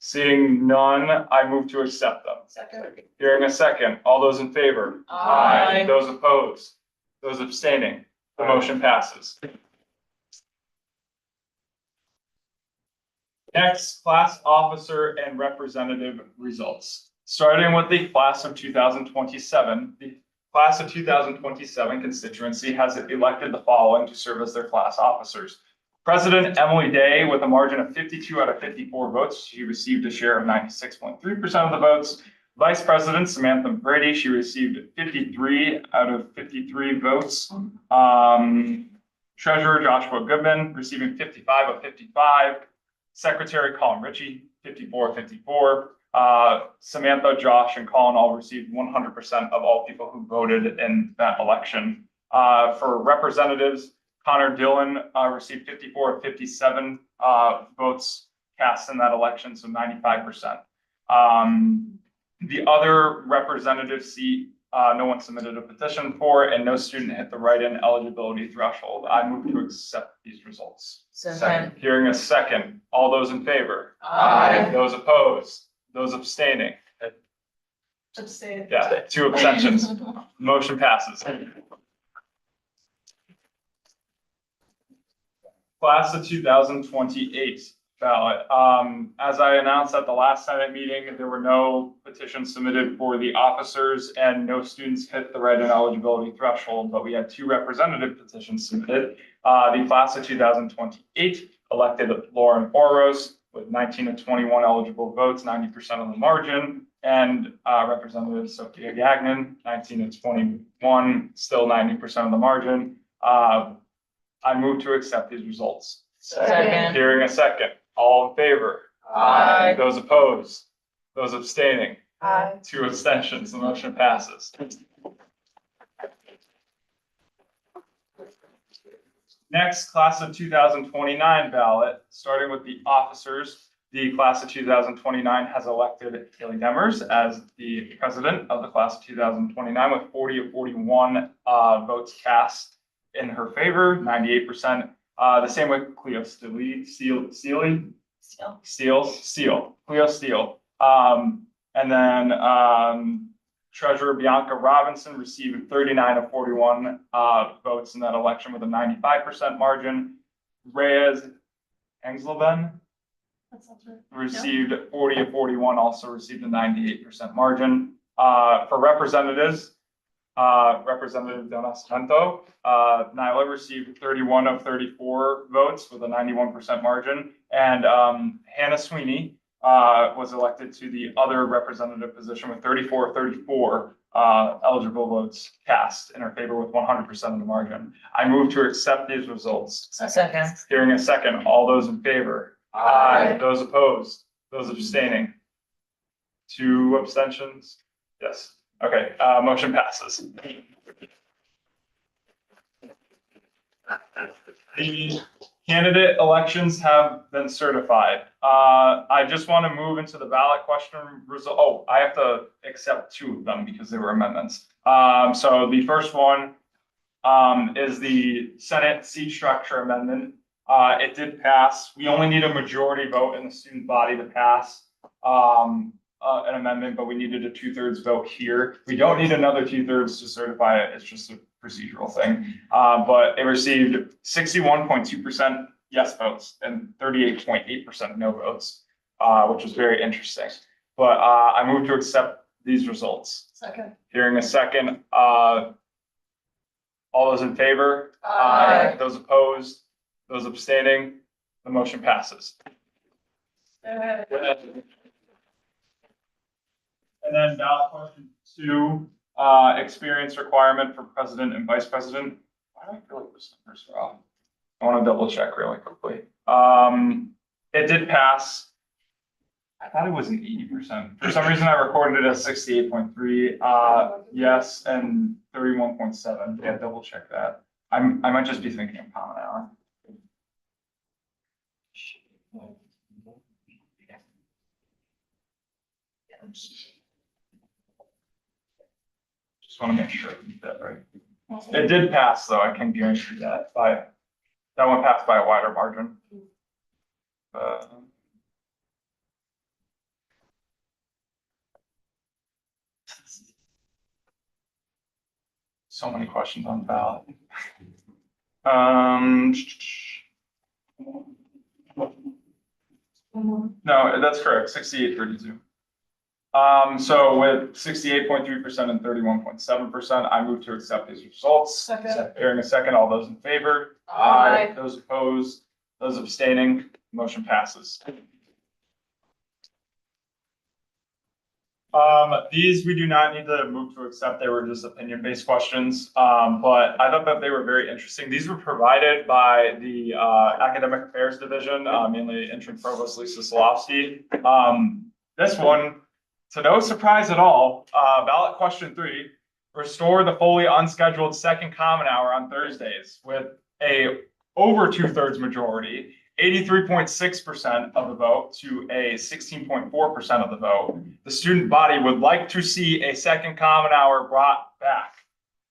Seeing none, I move to accept them. Second. Hearing a second, all those in favor? Aye. Those opposed? Those abstaining? The motion passes. Next, class officer and representative results. Starting with the class of 2027, the class of 2027 constituency has elected the following to serve as their class officers. President Emily Day, with a margin of 52 out of 54 votes, she received a share of 96.3% of the votes. Vice President Samantha Brady, she received 53 out of 53 votes. Treasurer Joshua Goodman, receiving 55 of 55. Secretary Colin Ritchie, 54 of 54. Samantha, Josh, and Colin all received 100% of all people who voted in that election. For representatives, Connor Dillon received 54 of 57 votes cast in that election, so 95%. The other representative seat, no one submitted a petition for, and no student hit the write-in eligibility threshold. I move to accept these results. Second. Hearing a second. All those in favor? Aye. Those opposed? Those abstaining? Abstain. Yeah, 2 abstentions. Motion passes. Class of 2028 ballot. As I announced at the last Senate meeting, there were no petitions submitted for the officers and no students hit the write-in eligibility threshold, but we had 2 representative petitions submitted. The class of 2028 elected Lauren Oros with 19 of 21 eligible votes, 90% of the margin, and Representative Sophia Gagnon, 19 of 21, still 90% of the margin. I move to accept these results. Second. Hearing a second. All in favor? Aye. Those opposed? Those abstaining? Aye. 2 abstentions. The motion passes. Next, class of 2029 ballot, starting with the officers. The class of 2029 has elected Haley Demers as the president of the class of 2029 with 40 of 41 votes cast in her favor, 98%. The same with Cleo Cleo Steele. And then Treasurer Bianca Robinson received 39 of 41 votes in that election with a 95% margin. Reyes Engselben received 40 of 41, also received a 98% margin. For representatives, Representative Del Nascimento, Nyla received 31 of 34 votes with a 91% margin. And Hannah Sweeney was elected to the other representative position with 34 of 34 eligible votes cast in her favor with 100% of the margin. I move to accept these results. Second. Hearing a second. All those in favor? Aye. Those opposed? Those abstaining? 2 abstentions? Yes. Okay, motion passes. The candidate elections have been certified. I just want to move into the ballot question result. Oh, I have to accept 2 of them because they were amendments. So the first one is the Senate seat structure amendment. It did pass. We only need a majority vote in the student body to pass an amendment, but we needed a 2/3 vote here. We don't need another 2/3 to certify it. It's just a procedural thing. But it received 61.2% yes votes and 38.8% no votes, which was very interesting. But I move to accept these results. Second. Hearing a second, all those in favor? Aye. Those opposed? Those abstaining? The motion passes. And then ballot question 2, experience requirement for president and vice president. Why do I feel like those numbers are off? I want to double check really quickly. It did pass. I thought it was an 80%. For some reason, I recorded it as 68.3. Yes, and 31.7. Yeah, double check that. I might just be thinking of common hour. Just want to make sure I get that right. It did pass, though. I can guarantee that one passed by a wider margin. So many questions on ballot. No, that's correct, 68.32. So with 68.3% and 31.7%, I move to accept these results. Second. Hearing a second, all those in favor? Aye. Those opposed, those abstaining, motion passes. These we do not need to move to accept. They were just opinion-based questions, but I thought that they were very interesting. These were provided by the Academic Affairs Division, mainly Interim Provost Lisa Solofsky. This one, to no surprise at all, ballot question 3, restore the fully unscheduled second common hour on Thursdays with a over 2/3 majority. 83.6% of the vote to a 16.4% of the vote. The student body would like to see a second common hour brought back.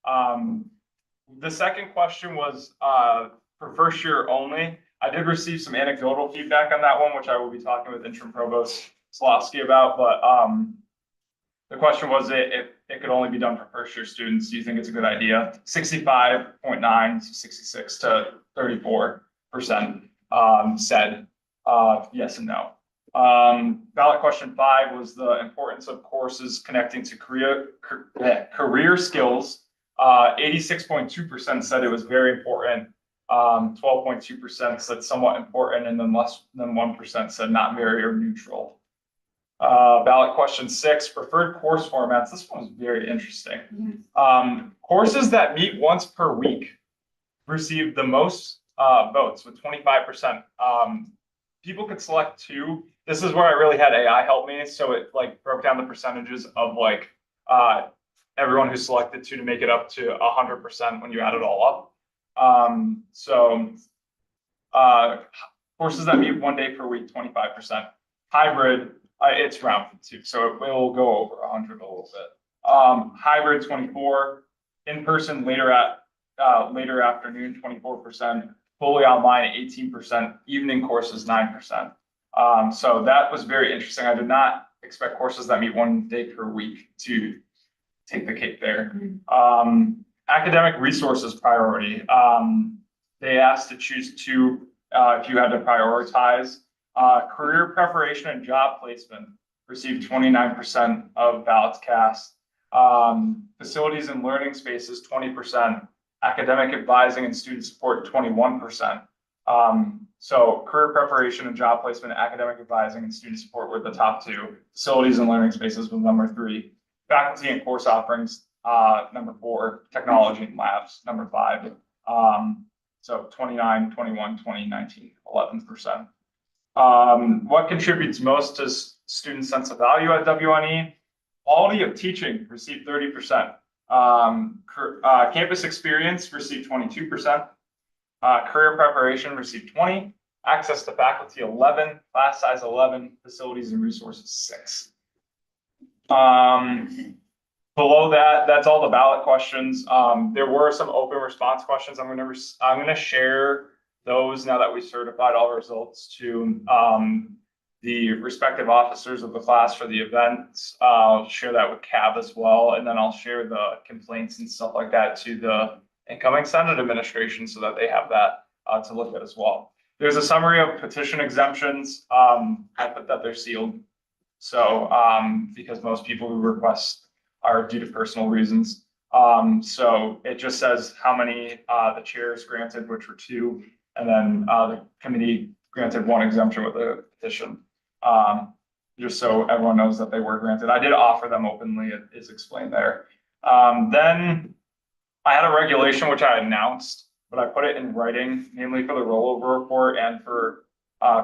The second question was for first year only. I did receive some anecdotal feedback on that one, which I will be talking with Interim Provost Slofsky about, but the question was if it could only be done for first year students. Do you think it's a good idea? 65.9, 66 to 34%. Said yes and no. Ballot question 5 was the importance of courses connecting to career skills. 86.2% said it was very important. 12.2% said somewhat important, and then less than 1% said not very or neutral. Ballot question 6, preferred course formats. This one was very interesting. Courses that meet once per week received the most votes with 25%. People could select 2. This is where I really had AI help me. So it like broke down the percentages of like everyone who selected 2 to make it up to 100% when you add it all up. Courses that meet 1 day per week, 25%. Hybrid, it's rounded too, so it will go over 100 a little bit. Hybrid 24, in-person later afternoon 24%, fully online 18%, evening courses 9%. So that was very interesting. I did not expect courses that meet 1 day per week to take the cake there. Academic resources priority. They asked to choose 2 if you had to prioritize. Career preparation and job placement received 29% of ballots cast. Facilities and learning spaces 20%. Academic advising and student support 21%. So career preparation and job placement, academic advising and student support were the top 2. Facilities and learning spaces was number 3. Faculty and course offerings, number 4. Technology and labs, number 5. So 29, 21, 20, 19, 11%. What contributes most to student sense of value at WNE? Quality of teaching received 30%. Campus experience received 22%. Career preparation received 20. Access to faculty 11. Class size 11. Facilities and resources 6. Below that, that's all the ballot questions. There were some open response questions. I'm gonna share those now that we certified all results to the respective officers of the class for the events. I'll share that with CAB as well, and then I'll share the complaints and stuff like that to the incoming Senate administration so that they have that to look at as well. There's a summary of petition exemptions. I put that they're sealed. So because most people who request are due to personal reasons. So it just says how many the chairs granted, which were 2, and then the committee granted 1 exemption with a petition. just so everyone knows that they were granted. I did offer them openly, it is explained there. Then I had a regulation which I announced, but I put it in writing, mainly for the rollover report and for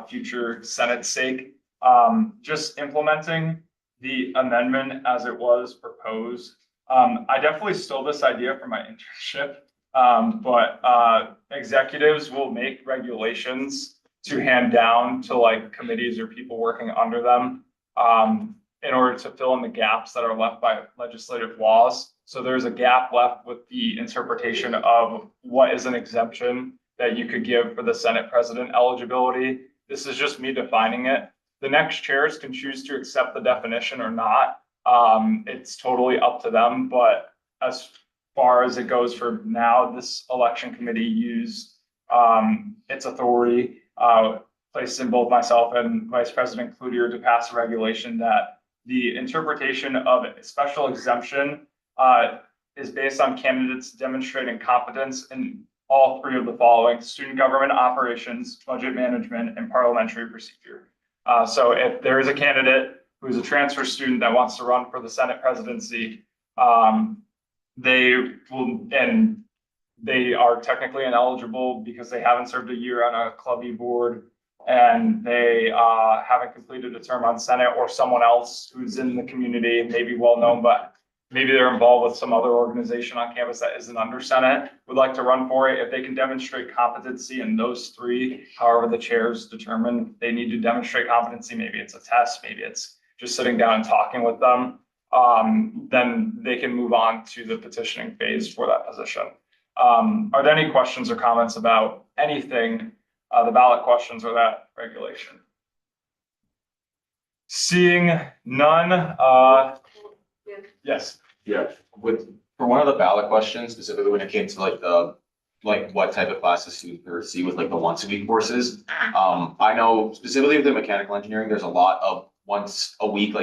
future Senate's sake. Just implementing the amendment as it was proposed. I definitely stole this idea from my internship, but executives will make regulations to hand down to like committees or people working under them in order to fill in the gaps that are left by legislative laws. So there's a gap left with the interpretation of what is an exemption that you could give for the Senate president eligibility. This is just me defining it. The next chairs can choose to accept the definition or not. It's totally up to them, but as far as it goes for now, this election committee used its authority placed in both myself and Vice President Cloutier to pass a regulation that the interpretation of a special exemption is based on candidates demonstrating competence in all three of the following: student government operations, budget management, and parliamentary procedure. So if there is a candidate who is a transfer student that wants to run for the Senate presidency, they will, and they are technically ineligible because they haven't served a year on a clubby board and they haven't completed a term on Senate, or someone else who's in the community, maybe well known, but maybe they're involved with some other organization on campus that isn't under Senate, would like to run for it. If they can demonstrate competency in those three, however the chairs determine they need to demonstrate competency, maybe it's a test, maybe it's just sitting down and talking with them, then they can move on to the petitioning phase for that position. Are there any questions or comments about anything, the ballot questions or that regulation? Seeing none, yes. Yeah, for one of the ballot questions, specifically when it came to what type of classes students receive with like the once a week courses. I know specifically with the mechanical engineering, there's a lot of once a week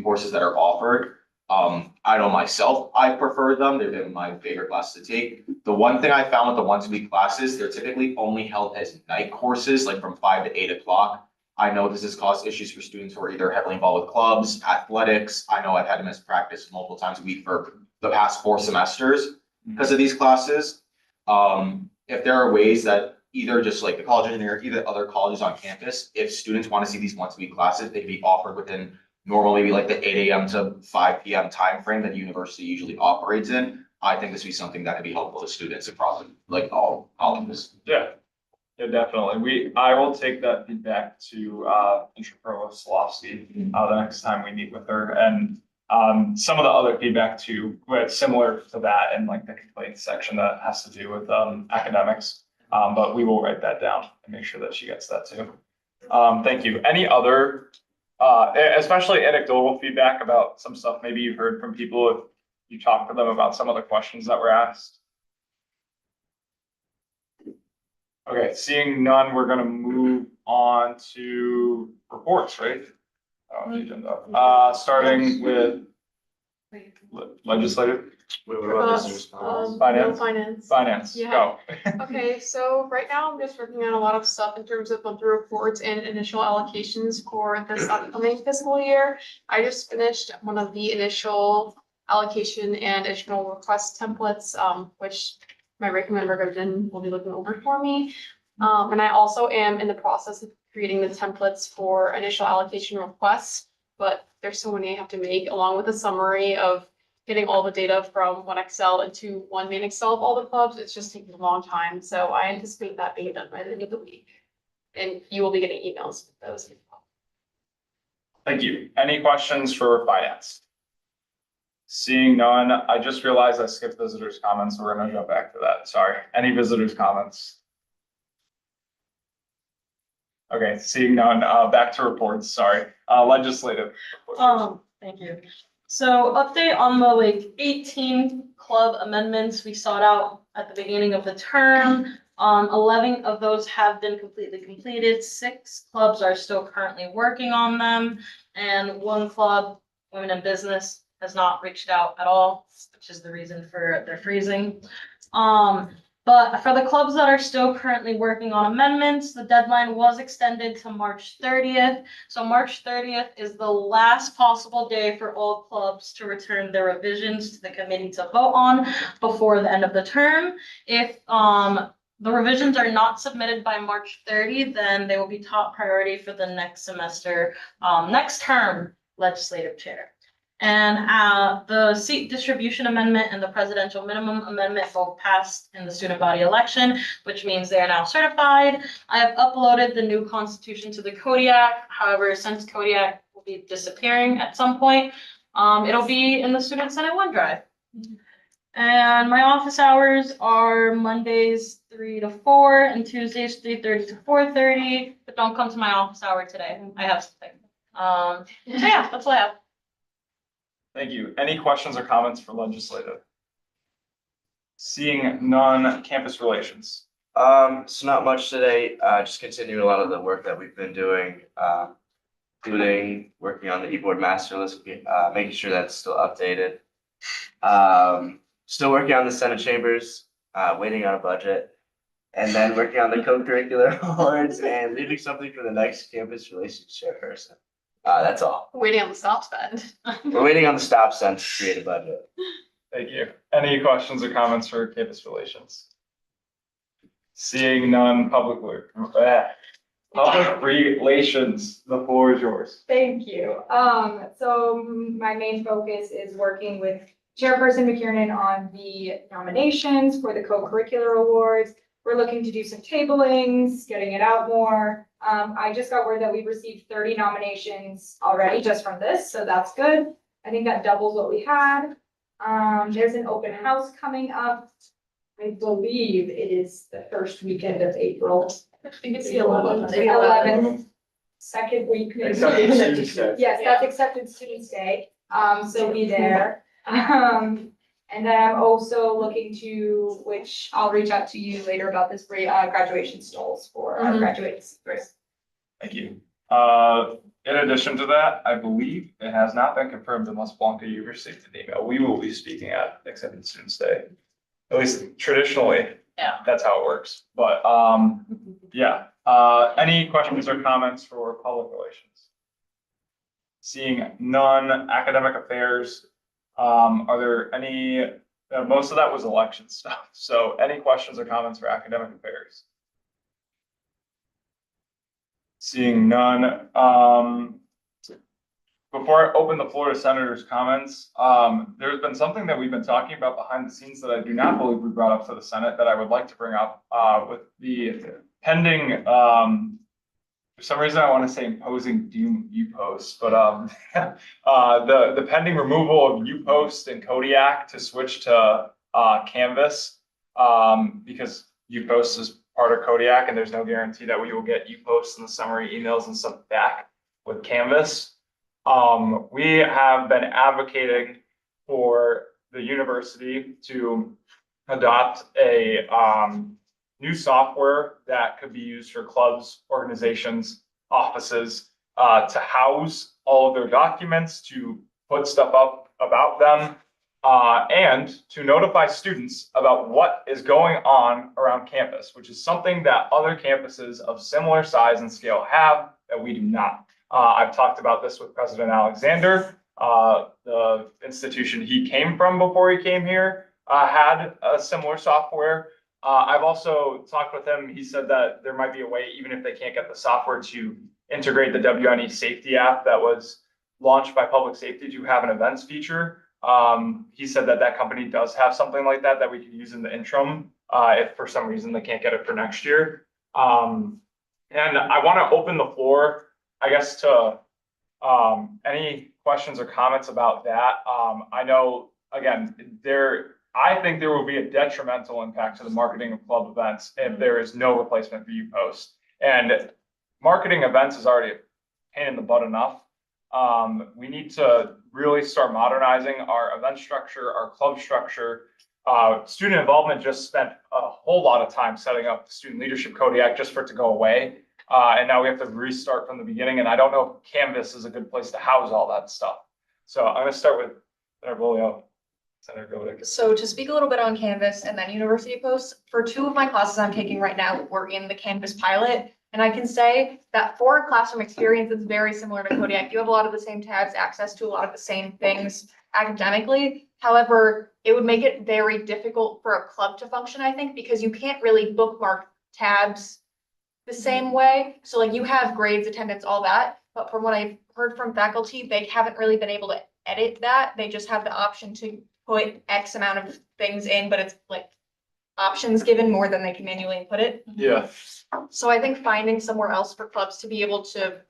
courses that are offered. I know myself, I prefer them. They've been my favorite classes to take. The one thing I found with the once a week classes, they're typically only held as night courses, like from 5 to 8 o'clock. I know this has caused issues for students who are either heavily involved with clubs, athletics. I know I've had to miss practice multiple times a week for the past 4 semesters because of these classes. If there are ways that either just like the college engineer, either other colleges on campus, if students want to see these once a week classes, they can be offered within normal, maybe like the 8 a.m. to 5 p.m. timeframe that the university usually operates in. I think this would be something that could be helpful to students across like all colleges. Yeah, definitely. I will take that feedback to Provost Slofsky the next time we meet with her, and some of the other feedback too, but similar to that in like the complaint section that has to do with academics. But we will write that down and make sure that she gets that too. Thank you. Any other, especially anecdotal feedback about some stuff maybe you've heard from people if you talked to them about some of the questions that were asked? Okay, seeing none, we're gonna move on to reports, right? Starting with legislative. Wait, what about visitors? Finance, Yeah. go. Okay, so right now I'm just working on a lot of stuff in terms of monthly reports and initial allocations for this upcoming fiscal year. I just finished one of the initial allocation and additional request templates, which my ranking member Gordon will be looking over for me. And I also am in the process of creating the templates for initial allocation requests, but there's so many I have to make, along with a summary of getting all the data from one Excel into one main Excel of all the clubs. It's just taking a long time, so I anticipate that being done by the end of the week. And you will be getting emails with those. Thank you. Any questions for finance? Seeing none, I just realized I skipped visitors' comments, so we're gonna jump back to that. Sorry. Any visitors' comments? Okay, seeing none, back to reports, sorry. Legislative. Thank you. So update on the 18 club amendments we sought out at the beginning of the term. 11 of those have been completely completed. 6 clubs are still currently working on them. And 1 club, Women in Business, has not reached out at all, which is the reason for their freezing. But But for the clubs that are still currently working on amendments, the deadline was extended to March 30th. So March 30th is the last possible day for all clubs to return their revisions to the committee to vote on before the end of the term. If the revisions are not submitted by March 30, then they will be top priority for the next semester, next term legislative chair. And the seat distribution amendment and the presidential minimum amendment both passed in the student body election, which means they are now certified. I have uploaded the new constitution to the Kodiak. However, since Kodiak will be disappearing at some point, it'll be in the Student Senate OneDrive. And my office hours are Mondays 3 to 4 and Tuesdays 3:30 to 4:30. But don't come to my office hour today. I have something. So yeah, that's all I have. Thank you. Any questions or comments for legislative? Seeing none, campus relations. So not much today, just continuing a lot of the work that we've been doing, including working on the e-board master list, making sure that's still updated. Still working on the Senate chambers, waiting on a budget, and then working on the co-curricular awards and leaving something for the next campus relations chairperson. That's all. Waiting on the stop spend. We're waiting on the stop sign to create a budget. Thank you. Any questions or comments for campus relations? Seeing none, public relations, the floor is yours. Thank you. So my main focus is working with Chairperson McKiernan on the nominations for the co-curricular awards. We're looking to do some tablings, getting it out more. I just got word that we've received 30 nominations already just from this, so that's good. I think that doubles what we had. There's an open house coming up. I believe it is the first weekend of April. I think it's the 11th. 11th, second week. maybe. Accepted Students' Day. Yes, that's Accepted Students' Day. So be there. And then I'm also looking to, which I'll reach out to you later about this, graduation stalls for our graduating seniors. Thank you. In addition to that, I believe it has not been confirmed unless Blanca, you received an email. We will be speaking at Accepted Students' Day. At least traditionally. Yeah. That's how it works. But yeah. Any questions or comments for public relations? Seeing none, academic affairs. Are there any, most of that was election stuff. So any questions or comments for academic affairs? Seeing none, before I open the floor to senators' comments, there's been something that we've been talking about behind the scenes that I do not believe we brought up to the Senate that I would like to bring up, with the pending, for some reason, I want to say imposing doom UPost, but the pending removal of UPost and Kodiak to switch to Canvas, because UPost is part of Kodiak, and there's no guarantee that we will get UPost and the summary emails and stuff back with Canvas. We have been advocating for the university to adopt a new software that could be used for clubs, organizations, offices, to house all of their documents, to put stuff up about them, and to notify students about what is going on around campus, which is something that other campuses of similar size and scale have that we do not. I've talked about this with President Alexander. The institution he came from before he came here had a similar software. I've also talked with him. He said that there might be a way, even if they can't get the software, to integrate the WNE safety app that was launched by public safety to have an events feature. He said that that company does have something like that that we could use in the interim, if for some reason they can't get it for next year. And I want to open the floor, I guess, to any questions or comments about that. I know, again, I think there will be a detrimental impact to the marketing of club events if there is no replacement for UPost. And marketing events is already a pain in the butt enough. We need to really start modernizing our event structure, our club structure. Student involvement just spent a whole lot of time setting up the Student Leadership Kodiak just for it to go away. And now we have to restart from the beginning. And I don't know if Canvas is a good place to house all that stuff. So I'm going to start with Senator Bolio. Senator Golick. So to speak a little bit on Canvas and then University Post, for two of my classes I'm taking right now, we're in the Canvas pilot. And I can say that for a classroom experience, it's very similar to Kodiak. You have a lot of the same tabs, access to a lot of the same things academically. However, it would make it very difficult for a club to function, I think, because you can't really bookmark tabs the same way. So like you have grades, attendance, all that. But from what I've heard from faculty, they haven't really been able to edit that. They just have the option to put X amount of things in, but it's like options given more than they can manually input it. Yeah. So I think finding somewhere else for clubs to be able to,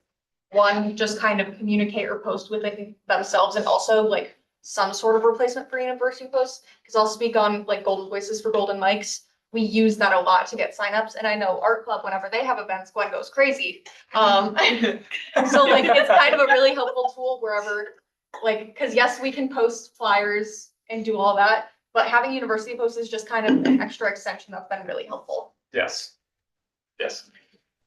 one, just kind of communicate or post with it themselves, and also like some sort of replacement for University Post. Because I'll speak on like Golden Voices for Golden Mics. We use that a lot to get signups, and I know Art Club, whenever they have events, Gwen goes crazy. So like it's kind of a really helpful tool wherever, like, because yes, we can post flyers and do all that, but having University Post is just kind of an extra extension that's been really helpful. Yes. Yes.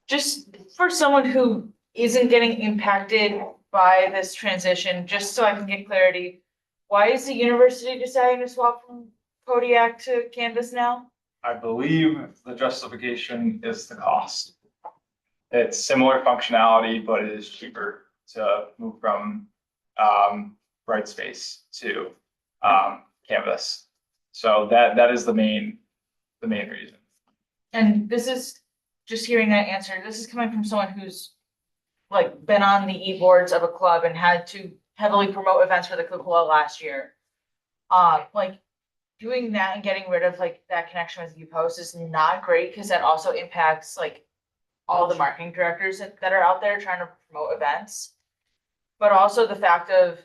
Just for someone who isn't getting impacted by this transition, just so I can get clarity, why is the university deciding to swap from Kodiak to Canvas now? I believe the justification is the cost. It's similar functionality, but it is cheaper to move from Brightspace to Canvas. So that is the main reason. And this is, just hearing that answer, this is coming from someone who's like been on the e-boards of a club and had to heavily promote events for the cupola last year. Like doing that and getting rid of like that connection with UPost is not great, because that also impacts like all the marketing directors that are out there trying to promote events. But also the fact of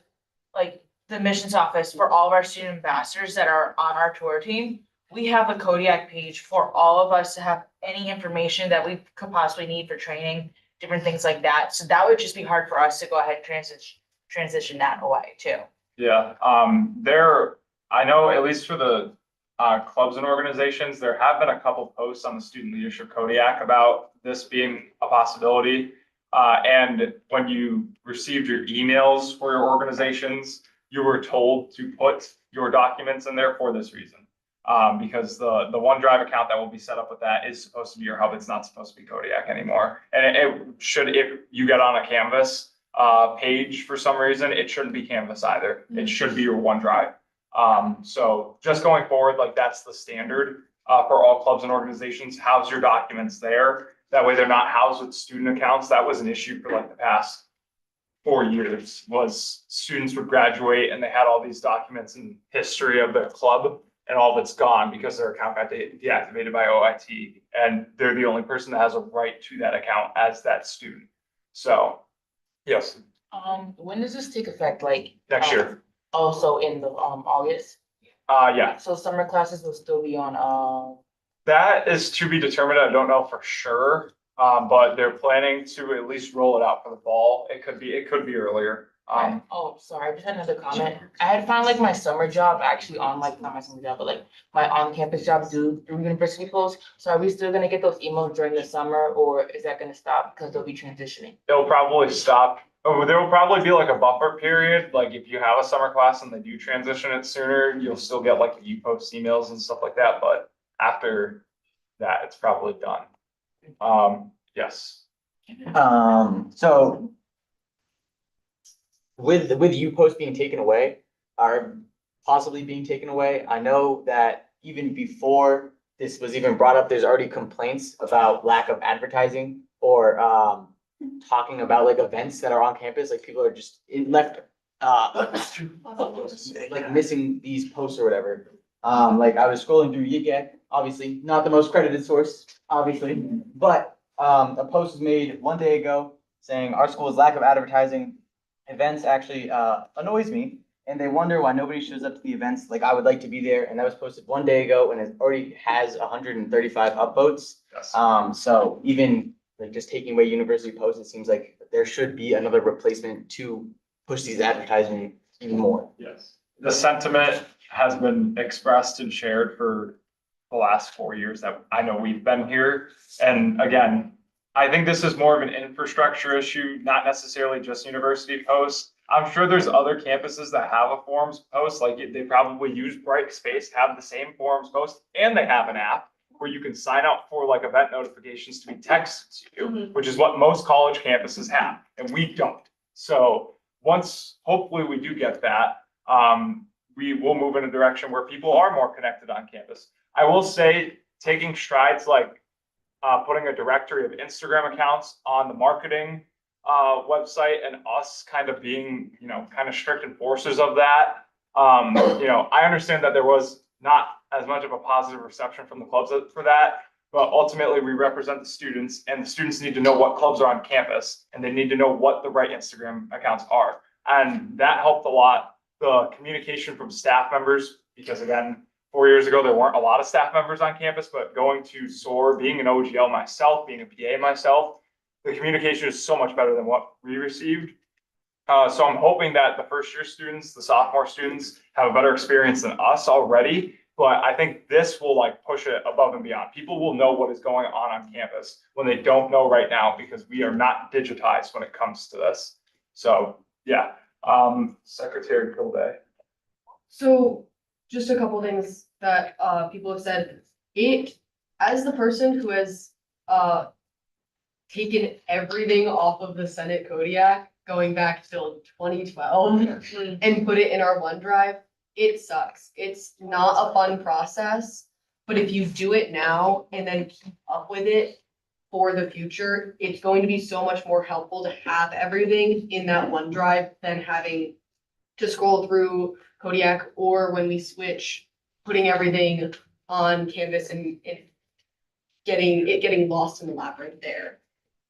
like the missions office for all of our student ambassadors that are on our tour team, we have a Kodiak page for all of us to have any information that we could possibly need for training, different things like that. So that would just be hard for us to go ahead and transition that away too. Yeah, I know at least for the clubs and organizations, there have been a couple posts on the Student Leadership Kodiak about this being a possibility. And when you received your emails for your organizations, you were told to put your documents in there for this reason. Because the OneDrive account that will be set up with that is supposed to be your hub. It's not supposed to be Kodiak anymore. And it should, if you get on a Canvas page for some reason, it shouldn't be Canvas either. It should be your OneDrive. So just going forward, like that's the standard for all clubs and organizations. House your documents there. That way they're not housed with student accounts. That was an issue for like the past 4 years, was students would graduate and they had all these documents and history of their club, and all of it's gone because their account got deactivated by OIT, and they're the only person that has a right to that account as that student. So, yes, When does this take effect? Like next year. Also in the August? Yeah, So summer classes will still be on that is to be determined. I don't know for sure. But they're planning to at least roll it out for the fall. It could be earlier. oh, sorry, I just had another comment. I had found like my summer job actually on like, not my summer job, but like my on-campus job through University Post. So are we still gonna get those emails during the summer, or is that gonna stop because they'll be transitioning? It'll probably stop. Oh, there will probably be like a buffer period. Like if you have a summer class and they do transition it sooner, you'll still get like the UPost emails and stuff like that. But after that, it's probably done. Yes. So with UPost being taken away, or possibly being taken away, I know that even before this was even brought up, there's already complaints about lack of advertising or talking about like events that are on campus. Like people are just left like missing these posts or whatever. Like I was scrolling through YIGAC, obviously not the most credited source, obviously, but a post was made one day ago saying our school's lack of advertising events actually annoys me, and they wonder why nobody shows up to the events. Like I would like to be there, and that was posted one day ago, and it already has 135 upvotes. Yes. So even like just taking away University Post, it seems like there should be another replacement to push these advertising even more. Yes. The sentiment has been expressed and shared for the last 4 years that I know we've been here. And again, I think this is more of an infrastructure issue, not necessarily just University Post. I'm sure there's other campuses that have a forums post, like they probably use Brightspace, have the same forums post, and they have an app where you can sign up for like event notifications to be texted to you, which is what most college campuses have, and we don't. So once, hopefully we do get that, we will move in a direction where people are more connected on campus. I will say, taking strides like putting a directory of Instagram accounts on the marketing website and us kind of being, kind of strict enforcers of that. I understand that there was not as much of a positive reception from the clubs for that, but ultimately we represent the students, and the students need to know what clubs are on campus, and they need to know what the right Instagram accounts are. And that helped a lot. The communication from staff members, because again, 4 years ago, there weren't a lot of staff members on campus, but going to SOAR, being an OGL myself, being a PA myself, the communication is so much better than what we received. So I'm hoping that the first year students, the sophomore students have a better experience than us already. But I think this will like push it above and beyond. People will know what is going on campus when they don't know right now, because we are not digitized when it comes to this. So yeah, Secretary Kilday. So just a couple things that people have said. As the person who has taken everything off of the Senate Kodiak going back till 2012 and put it in our OneDrive, it sucks. It's not a fun process, but if you do it now and then keep up with it for the future, it's going to be so much more helpful to have everything in that OneDrive than having to scroll through Kodiak, or when we switch, putting everything on Canvas and getting lost in the labyrinth there.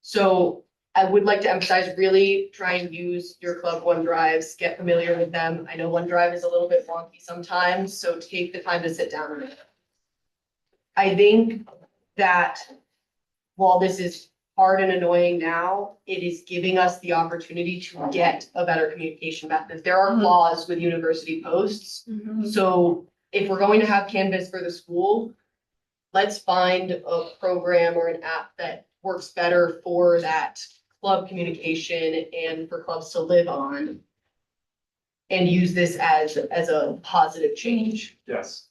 So I would like to emphasize, really try and use your club OneDrives, get familiar with them. I know OneDrive is a little bit wonky sometimes, so take the time to sit down with it. I think that while this is hard and annoying now, it is giving us the opportunity to get a better communication method. There are flaws with university posts. So if we're going to have Canvas for the school, let's find a program or an app that works better for that club communication and for clubs to live on, and use this as a positive change. Yes.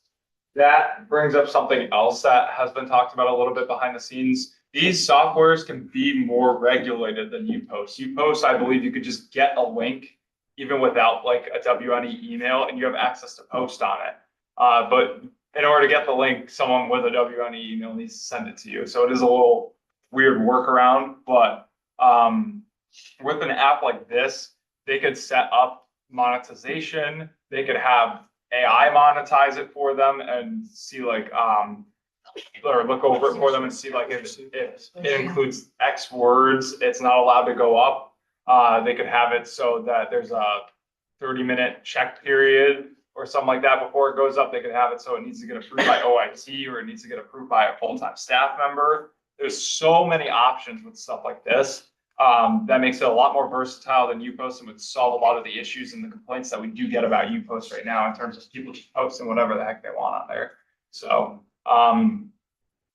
That brings up something else that has been talked about a little bit behind the scenes. These softwares can be more regulated than UPost. UPost, I believe you could just get a link even without like a WNE email, and you have access to post on it. But in order to get the link, someone with a WNE email needs to send it to you. So it is a little weird workaround, but with an app like this, they could set up monetization. They could have AI monetize it for them and see like, or look over it for them and see like if it includes X words, it's not allowed to go up. They could have it so that there's a 30-minute check period or something like that before it goes up. They could have it so it needs to get approved by OIT, or it needs to get approved by a full-time staff member. There's so many options with stuff like this. That makes it a lot more versatile than UPost, and would solve a lot of the issues and the complaints that we do get about UPost right now in terms of people just posting whatever the heck they want on there. So,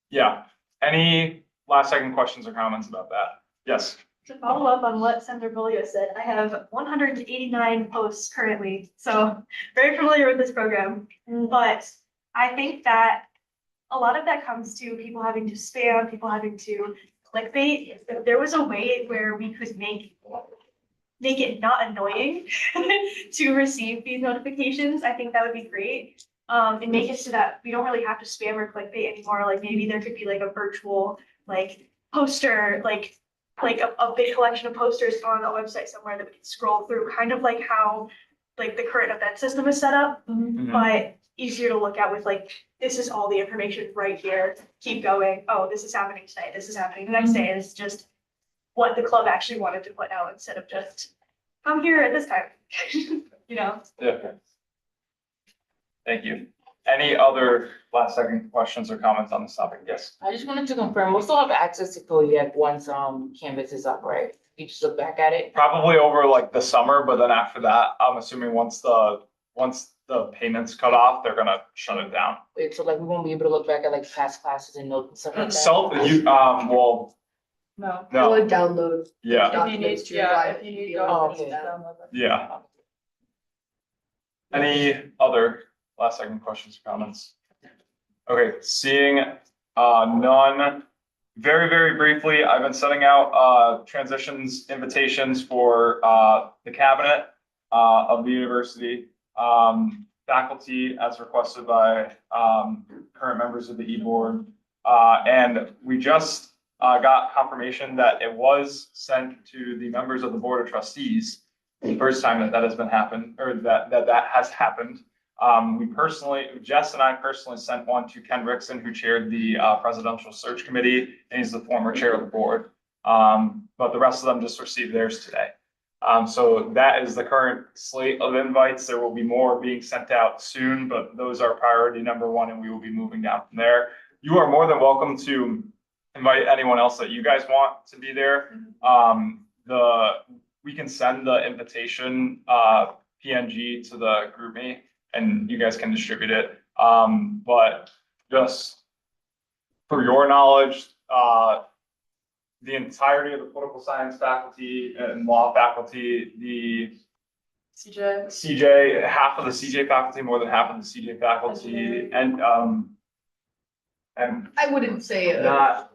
yeah. Any last second questions or comments about that? Yes. To follow up on what Senator Bolio said, I have 189 posts currently, so very familiar with this program. But I think that a lot of that comes to people having to spam, people having to clickbait. If there was a way where we could make it not annoying to receive these notifications, I think that would be great. And make it so that we don't really have to spam or clickbait anymore. Like maybe there could be like a virtual like poster, like a big collection of posters on a website somewhere that we can scroll through, kind of like how like the current event system is set up, but easier to look at with like, this is all the information right here. Keep going. Oh, this is happening today. This is happening the next day. And it's just what the club actually wanted to put out instead of just come here at this time. Yeah. Thank you. Any other last second questions or comments on this topic? Yes. I just wanted to confirm, we'll still have access to Kodiak once Canvas is up, right? You just look back at it? Probably over like the summer, but then after that, I'm assuming once the payments cut off, they're gonna shut it down. Wait, so like we won't be able to look back at like past classes and notes and stuff like that? Well, No. I would download Yeah, documents to your drive. if you need Oh, documents, okay. download them. yeah. Any other last second questions or comments? Okay, seeing none. Very, very briefly, I've been sending out transitions invitations for the cabinet of the university. Faculty as requested by current members of the e-board. And we just got confirmation that it was sent to the members of the Board of Trustees. The first time that that has been happened, or that has happened. Jess and I personally sent one to Ken Rickson, who chaired the presidential search committee, and he's the former chair of the board. But the rest of them just received theirs today. So that is the current slate of invites. There will be more being sent out soon, but those are priority number one, and we will be moving down from there. You are more than welcome to invite anyone else that you guys want to be there. We can send the invitation PNG to the GroupMe, and you guys can distribute it. But just for your knowledge, the entirety of the political science faculty and law faculty, the CJ, half of the CJ faculty, more than half of the CJ faculty, and I wouldn't say not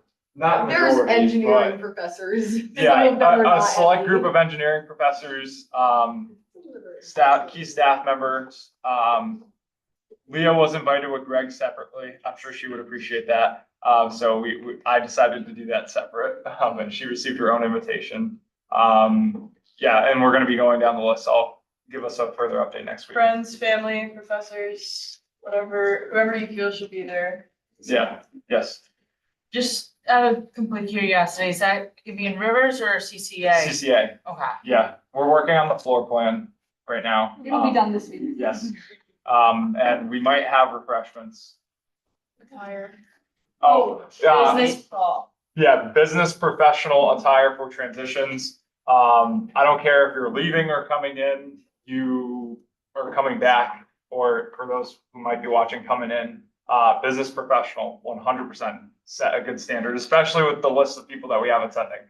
there's majority, engineering but professors. Some yeah, of them are a not select heavy. group of engineering professors, key staff members. Leah was invited with Greg separately. I'm sure she would appreciate that. So I decided to do that separate, and she received her own invitation. Yeah, and we're gonna be going down the list. I'll give us a further update next week. Friends, family, professors, whatever, whoever you feel should be there. Yeah, yes, Just out of complete curiosity, is that could be in Rivers or CCA? CCA, Okay. yeah. We're working on the floor plan right now. It'll be done this week. Yes. And we might have refreshments. Retired. Business. Yeah, business professional attire for transitions. I don't care if you're leaving or coming in, you are coming back, or for those who might be watching coming in, business professional, 100% set a good standard, especially with the list of people that we have attending.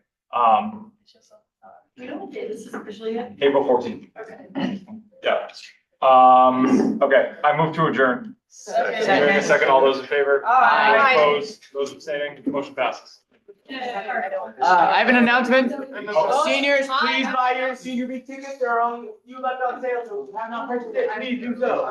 We don't get this is officially yet. April 14th. Okay. Yeah. Okay, I move to adjourn. Hearing a second, all those in favor? Aye. Those opposed, those abstaining, motion passes. I have an announcement. Seniors, please buy your senior week tickets. They're on, you left on sale, so if you have not purchased it, please do so.